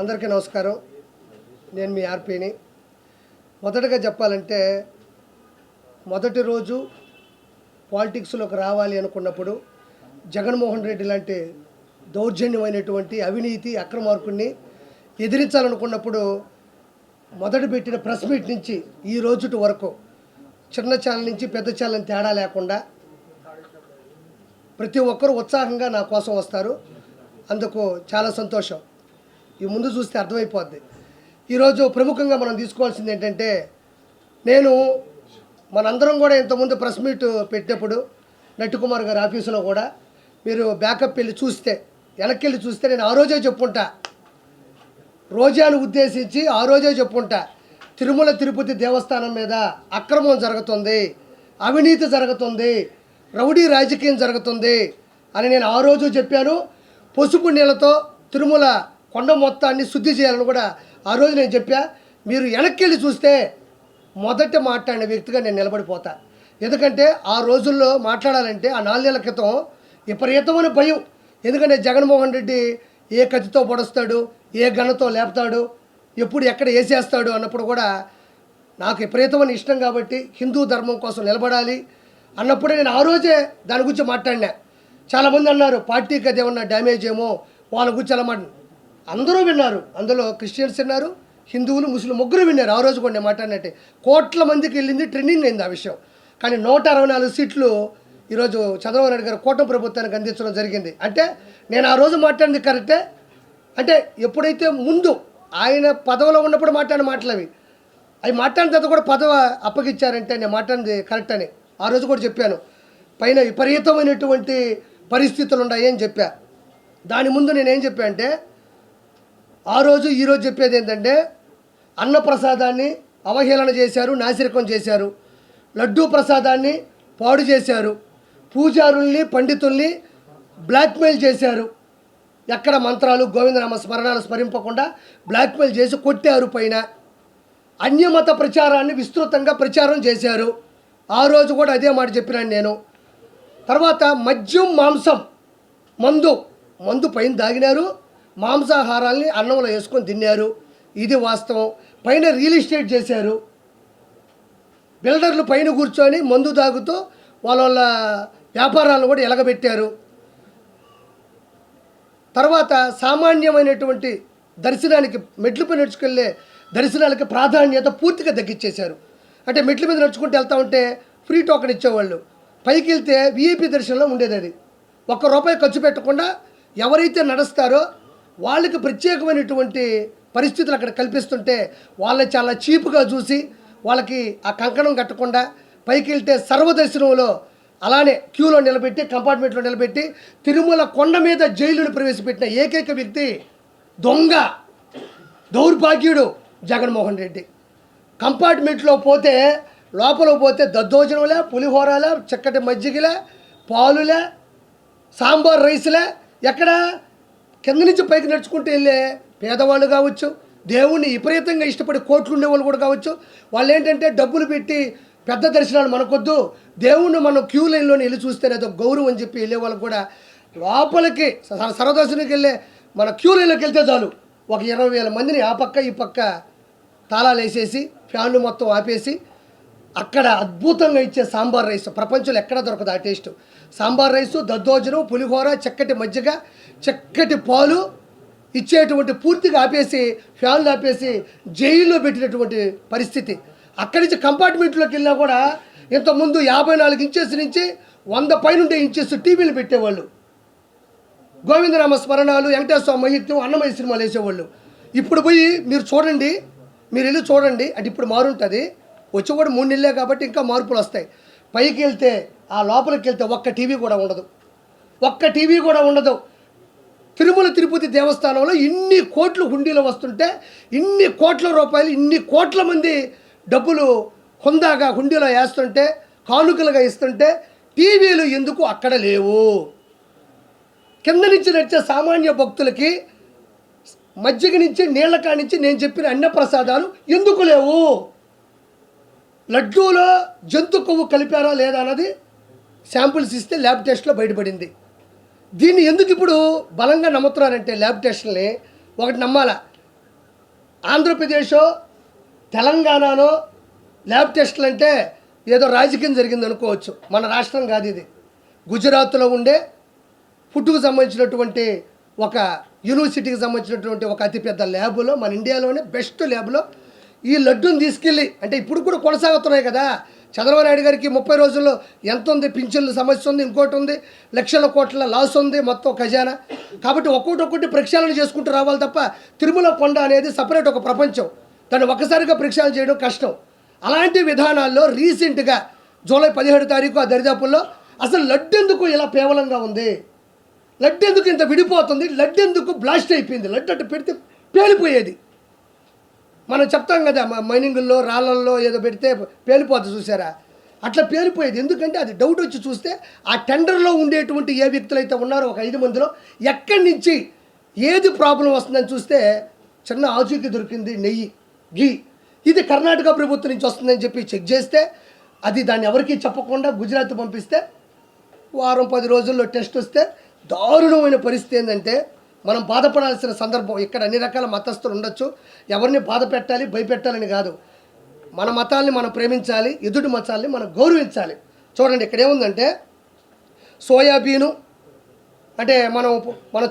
అందరికీ నమస్కారం. నేను మీ ఆర్పీని. మొదటగా చెప్పాలంటే మొదటి రోజు పాలిటిక్స్లోకి రావాలి అనుకున్నప్పుడు జగన్మోహన్ రెడ్డి లాంటి దౌర్జన్యమైనటువంటి అవినీతి అక్రమార్కుడిని ఎదిరించాలనుకున్నప్పుడు మొదట పెట్టిన ప్రెస్ మీట్ నుంచి ఈ రోజుటి వరకు చిన్న ఛానల్ నుంచి పెద్ద ఛానల్ తేడా లేకుండా ప్రతి ఒక్కరూ ఉత్సాహంగా నా కోసం వస్తారు. అందుకు చాలా సంతోషం. ఈ ముందు చూస్తే అర్థమైపోద్ది. ఈరోజు ప్రముఖంగా మనం తీసుకోవాల్సింది ఏంటంటే, నేను మనందరం కూడా ఇంతకుముందు ప్రెస్ మీట్ పెట్టినప్పుడు నట్టుకుమార్ గారి ఆఫీసులో కూడా మీరు బ్యాకప్ వెళ్ళి చూస్తే, వెనక్కి వెళ్ళి చూస్తే నేను ఆ రోజే చెప్పుకుంటా, రోజాను ఉద్దేశించి ఆ రోజే చెప్పుకుంటా, తిరుమల తిరుపతి దేవస్థానం మీద అక్రమం జరుగుతుంది, అవినీతి జరుగుతుంది, రౌడీ రాజకీయం జరుగుతుంది అని నేను ఆ రోజు చెప్పాను. పసుపు నీళ్ళతో తిరుమల కొండ మొత్తాన్ని శుద్ధి చేయాలని కూడా ఆ రోజు నేను చెప్పా. మీరు వెనక్కి వెళ్ళి చూస్తే మొదట మాట్లాడిన వ్యక్తిగా నేను నిలబడిపోతా. ఎందుకంటే ఆ రోజుల్లో మాట్లాడాలంటే ఆ 4 నెలల క్రితం విపరీతమైన భయం. ఎందుకంటే జగన్మోహన్ రెడ్డి ఏ కత్తితో పొడుస్తాడు, ఏ గన్నతో లేపుతాడు, ఎప్పుడు ఎక్కడ వేసేస్తాడు అన్నప్పుడు కూడా నాకు విపరీతమైన ఇష్టం. కాబట్టి హిందూ ధర్మం కోసం నిలబడాలి అన్నప్పుడే నేను ఆ రోజే దాని గురించి మాట్లాడినా. చాలామంది అన్నారు పార్టీకి అది ఏమన్నా డ్యామేజ్ ఏమో వాళ్ళ గురించి అలా అందరూ విన్నారు. అందులో క్రిస్టియన్స్ విన్నారు, హిందువులు, ముస్లిం ముగ్గురు విన్నారు. ఆ రోజు కూడా నేను మాట్లాడినట్టే కోట్ల మందికి వెళ్ళింది, ట్రెండింగ్ అయింది ఆ విషయం. కానీ 164 సీట్లు ఈరోజు చంద్రబాబు నాయుడు గారు కూటమి ప్రభుత్వానికి అందించడం జరిగింది. అంటే నేను ఆ రోజు మాట్లాడింది కరెక్టే. అంటే ఎప్పుడైతే ముందు ఆయన పదవిలో ఉన్నప్పుడు మాట్లాడిన మాటలు అవి మాట్లాడిన తర్వాత కూడా పదవి అప్పగిచ్చారంటే నేను మాట్లాడింది కరెక్ట్ అని ఆ రోజు కూడా చెప్పాను. పైన విపరీతమైనటువంటి పరిస్థితులు ఉన్నాయి అని చెప్పా. దాని ముందు నేనేం చెప్పా అంటే, ఆ రోజు ఈరోజు చెప్పేది ఏంటంటే, అన్నప్రసాదాన్ని అవహేళన చేశారు, నాసిరకం చేశారు, లడ్డూ ప్రసాదాన్ని పాడు చేశారు, పూజారుల్ని పండితుల్ని బ్లాక్మెయిల్ చేశారు, ఎక్కడ మంత్రాలు గోవిందనామ స్మరణాలు స్మరింపకుండా బ్లాక్మెయిల్ చేసి కొట్టారు. పైన అన్యమత ప్రచారాన్ని విస్తృతంగా ప్రచారం చేశారు. ఆ రోజు కూడా అదే మాట చెప్పినాను నేను. తర్వాత మద్యం, మాంసం, మందు పైన దాగినారు, మాంసాహారాల్ని అన్నంలో వేసుకొని తిన్నారు. ఇది వాస్తవం. పైన రియల్ ఎస్టేట్ చేశారు. బిల్డర్లు పైన కూర్చొని మందు తాగుతూ వాళ్ళ వ్యాపారాలను కూడా ఎలగబెట్టారు. తర్వాత సామాన్యమైనటువంటి దర్శనానికి మెట్లపై నడుచుకెళ్ళే దర్శనాలకి ప్రాధాన్యత పూర్తిగా తగ్గించేశారు. అంటే మెట్ల మీద నడుచుకుంటూ వెళ్తూ ఉంటే ఫ్రీ టోకెన్ ఇచ్చేవాళ్ళు, పైకి వెళ్తే విఐపి దర్శనంలో ఉండేది. అది ₹1 ఖర్చు పెట్టకుండా ఎవరైతే నడుస్తారో వాళ్ళకి ప్రత్యేకమైనటువంటి పరిస్థితులు అక్కడ కల్పిస్తుంటే వాళ్ళని చాలా చీప్గా చూసి వాళ్ళకి ఆ కంకణం కట్టకుండా పైకి వెళ్తే సర్వదర్శనంలో అలానే క్యూలో నిలబెట్టి, కంపార్ట్మెంట్లో నిలబెట్టి, తిరుమల కొండ మీద జైలును ప్రవేశపెట్టిన ఏకైక వ్యక్తి దొంగ దౌర్భాగ్యుడు జగన్మోహన్ రెడ్డి. కంపార్ట్మెంట్లో పోతే, లోపల పోతే దద్దోజనంలే, పులిహోరలే, చక్కటి మజ్జిగలే, పాలులే, సాంబార్ రైస్లే, ఎక్కడ కింద నుంచి పైకి నడుచుకుంటూ వెళ్ళే పేదవాళ్ళు కావచ్చు, దేవుణ్ణి విపరీతంగా ఇష్టపడి కోట్లు ఉండేవాళ్ళు కూడా కావచ్చు. వాళ్ళు ఏంటంటే డబ్బులు పెట్టి పెద్ద దర్శనాలు మనకొద్దు, దేవుణ్ణి మనం క్యూ లైన్లోనే వెళ్ళి చూస్తేనే అదొక గౌరవం అని చెప్పి వెళ్ళే వాళ్ళు కూడా లోపలికి సర్వదర్శనానికి వెళ్ళే మన క్యూ లైన్లోకి వెళ్తే చాలు ఒక 20,000 మందిని ఆ పక్క ఈ పక్క తాళాలు వేసేసి ఫ్యాన్లు మొత్తం ఆపేసి అక్కడ అద్భుతంగా ఇచ్చే సాంబార్ రైస్ ప్రపంచంలో ఎక్కడా దొరకదు ఆ టేస్ట్. సాంబార్ రైసు, దద్దోజనం, పులిహోర, చక్కటి మజ్జిగ, చక్కటి పాలు ఇచ్చేటువంటి పూర్తిగా ఆపేసి ఫ్యాన్లు ఆపేసి జైల్లో పెట్టినటువంటి పరిస్థితి. అక్కడి నుంచి కంపార్ట్మెంట్లోకి వెళ్ళినా కూడా ఇంతకుముందు 54 ఇంచెస్ నుంచి 100 పైన ఇంచెస్ టీవీలు పెట్టేవాళ్ళు, గోవిందనామ స్మరణాలు, వెంకటేశ్వర స్వామి మహిత్యం, అన్నమయ్య సినిమాలు వేసేవాళ్ళు. ఇప్పుడు పోయి మీరు చూడండి, మీరు వెళ్ళి చూడండి. అంటే ఇప్పుడు మారుంటుంది, వచ్చి కూడా 3 నెలలే కాబట్టి ఇంకా మార్పులు వస్తాయి. పైకి వెళ్తే ఆ లోపలికి వెళ్తే ఒక్క టీవీ కూడా ఉండదు. తిరుమల తిరుపతి దేవస్థానంలో ఇన్ని కోట్లు హుండీలో వస్తుంటే, ఇన్ని కోట్ల రూపాయలు, ఇన్ని కోట్ల మంది డబ్బులు హుందాగా హుండీలో వేస్తుంటే, కానుకలుగా ఇస్తుంటే టీవీలు ఎందుకు అక్కడ లేవు? కింద నుంచి నడిచే సామాన్య భక్తులకి మజ్జిగ నుంచి నీళ్ల కానించి నేను చెప్పిన అన్నప్రసాదాలు ఎందుకు లేవు? లడ్డూలో జంతు కొవ్వు కలిపారా లేదా అన్నది శాంపుల్స్ ఇస్తే ల్యాబ్ టెస్ట్లో బయటపడింది. దీన్ని ఎందుకు ఇప్పుడు బలంగా నమ్ముతున్నారంటే ల్యాబ్ టెస్ట్ని ఒకటి నమ్మాలా, ఆంధ్రప్రదేశో తెలంగాణలో ల్యాబ్ టెస్టులు అంటే ఏదో రాజకీయం జరిగింది అనుకోవచ్చు. మన రాష్ట్రం కాదు ఇది. గుజరాత్లో ఉండే ఫుడ్కు సంబంధించినటువంటి ఒక యూనివర్సిటీకి సంబంధించినటువంటి ఒక అతిపెద్ద ల్యాబులో, మన ఇండియాలోనే బెస్ట్ ల్యాబ్లో ఈ లడ్డూని తీసుకెళ్ళి, అంటే ఇప్పుడు కూడా కొనసాగుతున్నాయి కదా. చంద్రబాబు నాయుడు గారికి 30 రోజుల్లో ఎంత ఉంది, పింఛన్ల సమస్య ఉంది, ఇంకోటి ఉంది, లక్షల కోట్ల లాస్ ఉంది మొత్తం ఖజానా. కాబట్టి ఒక్కొక్కటి ప్రక్షాళన చేసుకుంటూ రావాలి తప్ప తిరుమల కొండ అనేది సపరేట్ ఒక ప్రపంచం. దాన్ని ఒక్కసారిగా ప్రక్షాళన చేయడం కష్టం. అలాంటి విధానాల్లో రీసెంట్గా జూలై 17 తారీఖు ఆ దరిదాపుల్లో అసలు లడ్డు ఎందుకు ఇలా పేవలంగా ఉంది, లడ్డు ఎందుకు ఇంత విడిపోతుంది, లడ్డు ఎందుకు బ్లాస్ట్ అయిపోయింది, లడ్డు అట్టు పెడితే పేలిపోయేది. మనం చెప్తాం కదా మైనింగుల్లో రాళ్ళల్లో ఏదో పెడితే పేలిపోతుంది చూసారా, అట్లా పేలిపోయేది. ఎందుకంటే అది డౌట్ వచ్చి చూస్తే ఆ టెండర్లో ఉండేటువంటి ఏ వ్యక్తులు అయితే ఉన్నారో ఒక 5 మందిలో ఎక్కడి నుంచి ఏది ప్రాబ్లం వస్తుందని చూస్తే చిన్న ఆచూకీ దొరికింది, నెయ్యి ఘీ. ఇది కర్ణాటక ప్రభుత్వం నుంచి వస్తుందని చెప్పి చెక్ చేస్తే అది దాన్ని ఎవరికీ చెప్పకుండా గుజరాత్ పంపిస్తే వారం 10 రోజుల్లో టెస్ట్ వస్తే దారుణమైన పరిస్థితి ఏంటంటే మనం బాధపడాల్సిన సందర్భం. ఇక్కడ అన్ని రకాల మతస్థులు ఉండొచ్చు, ఎవరిని బాధ పెట్టాలి భయపెట్టాలని కాదు. మన మతాల్ని మనం ప్రేమించాలి, ఎదుటి మతాల్ని మనం గౌరవించాలి. చూడండి ఇక్కడ ఏముందంటే సోయాబీను అంటే మనం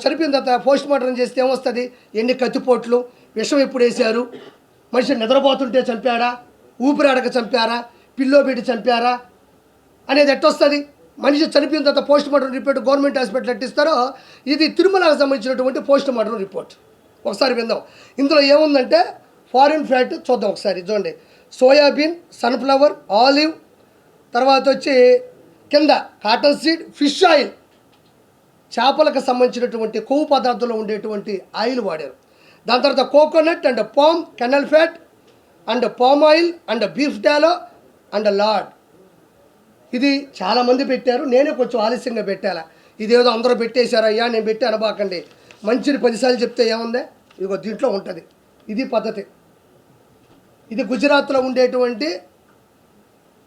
చనిపోయిన తర్వాత పోస్ట్ మార్టం చేస్తే ఏమొస్తుంది, ఎన్ని కత్తిపోట్లు, విషం ఎప్పుడు వేశారు, మనిషి నిద్రపోతుంటే చంపాడా, ఊపిరాడక చంపారా, పిల్లో పెట్టి చంపారా అనేది ఎట్టొస్తుంది. మనిషి చనిపోయిన తర్వాత post mortem report government hospital ఎట్టిస్తారో ఇది తిరుమలకు సంబంధించినటువంటి పోస్ట్ మార్టం రిపోర్ట్. ఒకసారి విందాం. ఇందులో ఏముందంటే ఫారిన్ ఫ్యాట్ చూద్దాం ఒకసారి. చూడండి, సోయాబీన్, సన్ఫ్లవర్, ఆలివ్, తర్వాత వచ్చి కింద కాటన్ సీడ్, ఫిష్ ఆయిల్, చేపలకు సంబంధించినటువంటి కొవ్వు పదార్థంలో ఉండేటువంటి ఆయిల్ వాడారు. దాని తర్వాత coconut and palm kernel fat and palm oil and beef tallow and lard. ఇది చాలామంది పెట్టారు, నేనే కొంచెం ఆలస్యంగా పెట్టాలా. ఇదేదో అందరూ పెట్టేశారు, అయ్యా నేను పెట్టి అనబాకండి. మంచిని 10 సార్లు చెప్తే ఏముంది, ఇదిగో దీంట్లో ఉంటుంది. ఇది పద్ధతి. ఇది గుజరాత్లో ఉండేటువంటి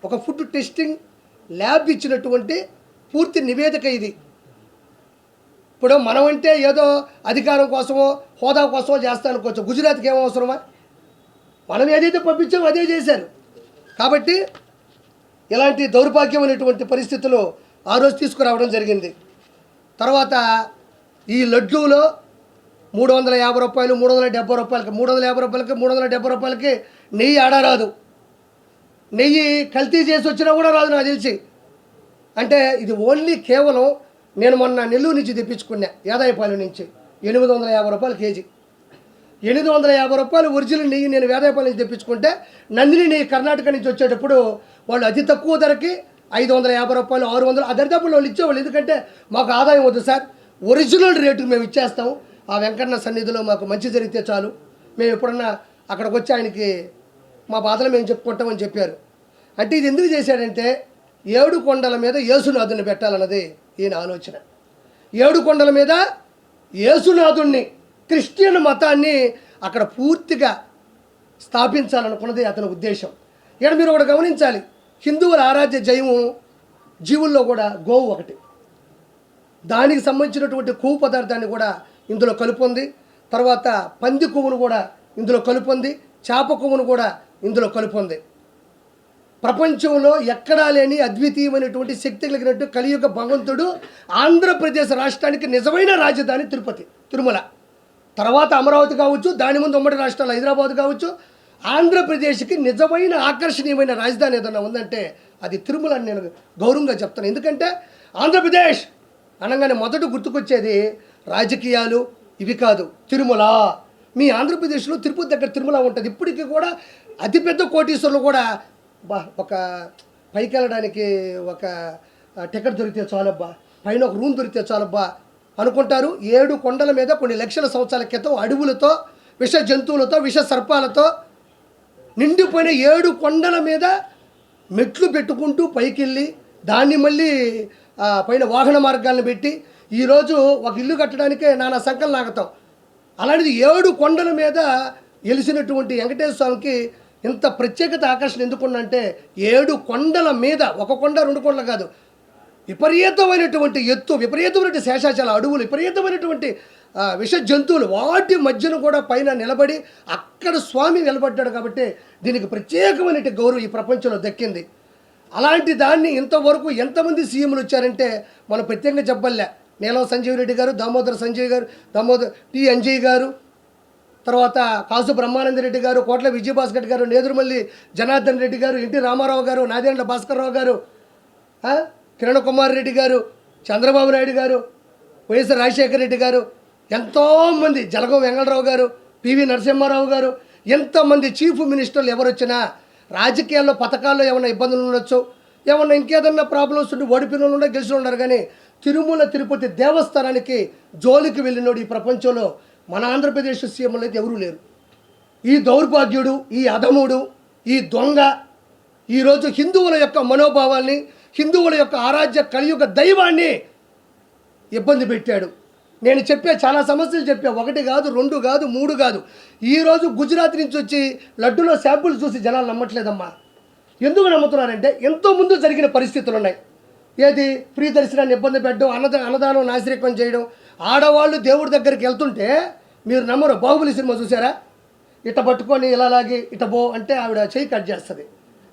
ఒక ఫుడ్ టెస్టింగ్ ల్యాబ్ ఇచ్చినటువంటి పూర్తి నివేదిక ఇది. ఇప్పుడు మనం అంటే ఏదో అధికారం కోసమో హోదా కోసమో చేస్తా అనుకోవచ్చు, గుజరాత్కి ఏం అవసరమా? మనం ఏదైతే పంపించామో అదే చేశారు. కాబట్టి ఇలాంటి దౌర్భాగ్యమైనటువంటి పరిస్థితులు ఆ రోజు తీసుకురావడం జరిగింది. తర్వాత ఈ లడ్డూలో 350 రూపాయలు, 370 రూపాయలకి, 350 రూపాయలకి, 370 రూపాయలకి నెయ్యి ఆడరాదు. నెయ్యి కల్తీ చేసి వచ్చినా కూడా రాదు నాకు తెలిసి. అంటే ఇది ఓన్లీ కేవలం నేను మొన్న నెల్లూరు నుంచి తెప్పించుకున్నా, యాదాయపాలెం నుంచి 850 రూపాయలు కేజీ. 850 రూపాయలు ఒరిజినల్ నెయ్యి నేను వేదాయపాలెం నుంచి తెప్పించుకుంటే నందిని నెయ్యి కర్ణాటక నుంచి వచ్చేటప్పుడు వాళ్ళు అతి తక్కువ ధరకి 550 రూపాయలు, 600 ఆ దరిదాపుల్లో వాళ్ళు ఇచ్చేవాళ్ళు. ఎందుకంటే మాకు ఆదాయం వద్దు సార్, ఒరిజినల్ రేటుకు మేము ఇచ్చేస్తాము, ఆ వెంకన్న సన్నిధిలో మాకు మంచి జరిగితే చాలు, మేము ఎప్పుడన్నా అక్కడికి వచ్చి ఆయనకి మా బాధలు మేము చెప్పుకుంటామని చెప్పారు. అంటే ఇది ఎందుకు చేశాడంటే 7 కొండల మీద యేసునాథుని పెట్టాలన్నది ఈయన ఆలోచన. 7 కొండల మీద యేసునాథుణ్ణి, క్రిస్టియన్ మతాన్ని అక్కడ పూర్తిగా స్థాపించాలనుకున్నది అతని ఉద్దేశం. ఇక్కడ మీరు ఒకటి గమనించాలి, హిందువుల ఆరాధ్య జైవం జీవుల్లో కూడా గోవు ఒకటి. దానికి సంబంధించినటువంటి కొవ్వు పదార్థాన్ని కూడా ఇందులో కలుపుంది. తర్వాత పంది కొవ్వును కూడా ఇందులో కలుపుంది, చేప కొవ్వును కూడా ఇందులో కలుపుంది. ప్రపంచంలో ఎక్కడా లేని అద్వితీయమైనటువంటి శక్తి కలిగినట్టు కలియుగ భగవంతుడు ఆంధ్రప్రదేశ్ రాష్ట్రానికి నిజమైన రాజధాని తిరుమల. తర్వాత అమరావతి కావచ్చు, దాని ముందు ఉమ్మడి రాష్ట్రాలు హైదరాబాద్ కావచ్చు, ఆంధ్రప్రదేశ్కి నిజమైన ఆకర్షణీయమైన రాజధాని ఏదన్నా ఉందంటే అది తిరుమల అని నేను గౌరవంగా చెప్తాను. ఎందుకంటే ఆంధ్రప్రదేశ్ అనగానే మొదట గుర్తుకొచ్చేది రాజకీయాలు ఇవి కాదు, తిరుమల. మీ ఆంధ్రప్రదేశ్లో తిరుపతి దగ్గర తిరుమల ఉంటుంది. ఇప్పటికీ కూడా అతిపెద్ద కోటీశ్వరులు కూడా ఒక పైకి వెళ్ళడానికి ఒక టికెట్ దొరికితే చాలబ్బా, పైన ఒక రూమ్ దొరికితే చాలబ్బా అనుకుంటారు. 7 కొండల మీద కొన్ని లక్షల సంవత్సరాల క్రితం అడవులతో, విష జంతువులతో, విష సర్పాలతో నిండిపోయిన 7 కొండల మీద మెట్లు పెట్టుకుంటూ పైకి వెళ్ళి దాన్ని మళ్ళీ పైన వాహన మార్గాలను పెట్టి ఈరోజు ఒక ఇల్లు కట్టడానికే నానా సంకలు నాగతాం. అలాంటిది 7 కొండల మీద వెలిసినటువంటి వెంకటేశ్వర స్వామికి ఇంత ప్రత్యేకత ఆకర్షణ ఎందుకున్నంటే 7 కొండల మీద, ఒక కొండ 2 కొండలు కాదు, విపరీతమైనటువంటి ఎత్తు, విపరీతమైనటువంటి శేషాచల అడవులు, విపరీతమైనటువంటి విష జంతువులు వాటి మధ్యన కూడా పైన నిలబడి అక్కడ స్వామి నిలబడ్డాడు కాబట్టి దీనికి ప్రత్యేకమైన గౌరవం ఈ ప్రపంచంలో దక్కింది. అలాంటి దాన్ని ఇంతవరకు ఎంతమంది సీఎంలు వచ్చారంటే మనం ప్రత్యేకంగా చెప్పలే. నీలం సంజీవ్ రెడ్డి గారు, దామోదర్ సంజయ్ గారు, దామోదర్ టి అంజయ్ గారు, తర్వాత కాసు బ్రహ్మానంద రెడ్డి గారు, కోట్ల విజయభాస్కర్ గారు, నేదురుమల్లి జనార్దన్ రెడ్డి గారు, ఎన్టీ రామారావు గారు, నాదేండ్ల భాస్కర్రావు గారు, కిరణ్ కుమార్ రెడ్డి గారు, చంద్రబాబు నాయుడు గారు, వైఎస్ రాజశేఖర రెడ్డి గారు, ఎంతోమంది, జలగం వెంగళరావు గారు, పివి నరసింహారావు గారు, ఎంతమంది చీఫ్ మినిస్టర్లు ఎవరు వచ్చినా రాజకీయాల్లో పథకాల్లో ఏమైనా ఇబ్బందులు ఉండొచ్చు, ఏమన్నా ఇంకేదన్నా ప్రాబ్లమ్స్ ఉండి ఓడిపోయిన వాళ్ళు గెలిచిన ఉన్నారు, కానీ తిరుమల తిరుపతి దేవస్థానానికి జోలికి వెళ్ళినోడు ఈ ప్రపంచంలో మన ఆంధ్రప్రదేశ్ సీఎంలు అయితే ఎవరూ లేరు. ఈ దౌర్భాగ్యుడు, ఈ అధముడు, ఈ దొంగ ఈరోజు హిందువుల యొక్క మనోభావాల్ని, హిందువుల యొక్క ఆరాధ్య కలియుగ దైవాన్ని ఇబ్బంది పెట్టాడు. నేను చాలా సమస్యలు చెప్పా, 1 కాదు, 2 కాదు, 3 కాదు. ఈరోజు గుజరాత్ నుంచి వచ్చి లడ్డూలో శాంపుల్ చూసి జనాలు నమ్మట్లేదమ్మా. ఎందుకు నమ్ముతున్నారంటే ఎంతో ముందు జరిగిన పరిస్థితులు ఉన్నాయి. ఏది ఫ్రీ దర్శనాన్ని ఇబ్బంది పెట్టడం, అన్నదానం నాసిరకం చేయడం. ఆడవాళ్ళు దేవుడి దగ్గరికి వెళ్తుంటే మీరు నమ్మరు, బాహుబలి సినిమా చూసారా? ఇట పట్టుకొని ఇలా లాగి ఇట బో అంటే ఆవిడ చేయి కట్ చేస్తుంది.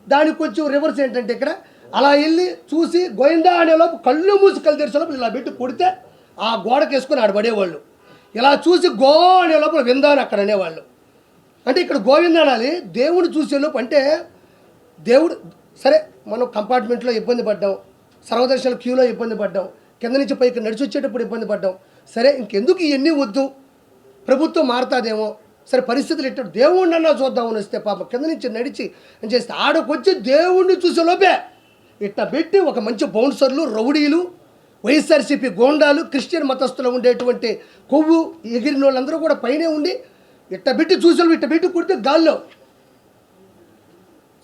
దానికి కొంచెం రివర్స్ ఏంటంటే ఇక్కడ అలా వెళ్ళి చూసి గోయిందా అనేలోపు కళ్ళు మూసి కళ్ళు తెరిచేలోపు ఇలా పెట్టి కొడితే ఆ గోడకి వేసుకొని ఆడబడేవాళ్ళు. ఇలా చూసి గో అనే లోపల విందా అని అక్కడ అనేవాళ్ళు. అంటే ఇక్కడ గోవింద అనాలి దేవుడు చూసేలోపు. అంటే దేవుడు సరే, మనం కంపార్ట్మెంట్లో ఇబ్బంది పడ్డాం, సర్వదర్శన క్యూలో ఇబ్బంది పడ్డాం, కింద నుంచి పైకి నడిచి వచ్చేటప్పుడు ఇబ్బంది పడ్డాం. సరే ఇంకెందుకు ఇవన్నీ వద్దు, ప్రభుత్వం మారుతుందేమో, సరే పరిస్థితులు ఎట్ట దేవుణ్ణి అన్నా చూద్దామని వస్తే పాప కింద నుంచి నడిచి అని చేస్తే ఆడకొచ్చి దేవుణ్ణి చూసేలోపే ఇట్ట పెట్టి ఒక మంచి బౌన్సర్లు, రౌడీలు, వైఎస్ఆర్సీపీ గోండాలు, క్రిస్టియన్ మతస్థులు ఉండేటువంటి కొవ్వు ఎగిరిన వాళ్ళందరూ కూడా పైనే ఉండి ఇట్ట పెట్టి చూసేవాళ్ళు ఇట్ట పెట్టి కుడితే గాల్లో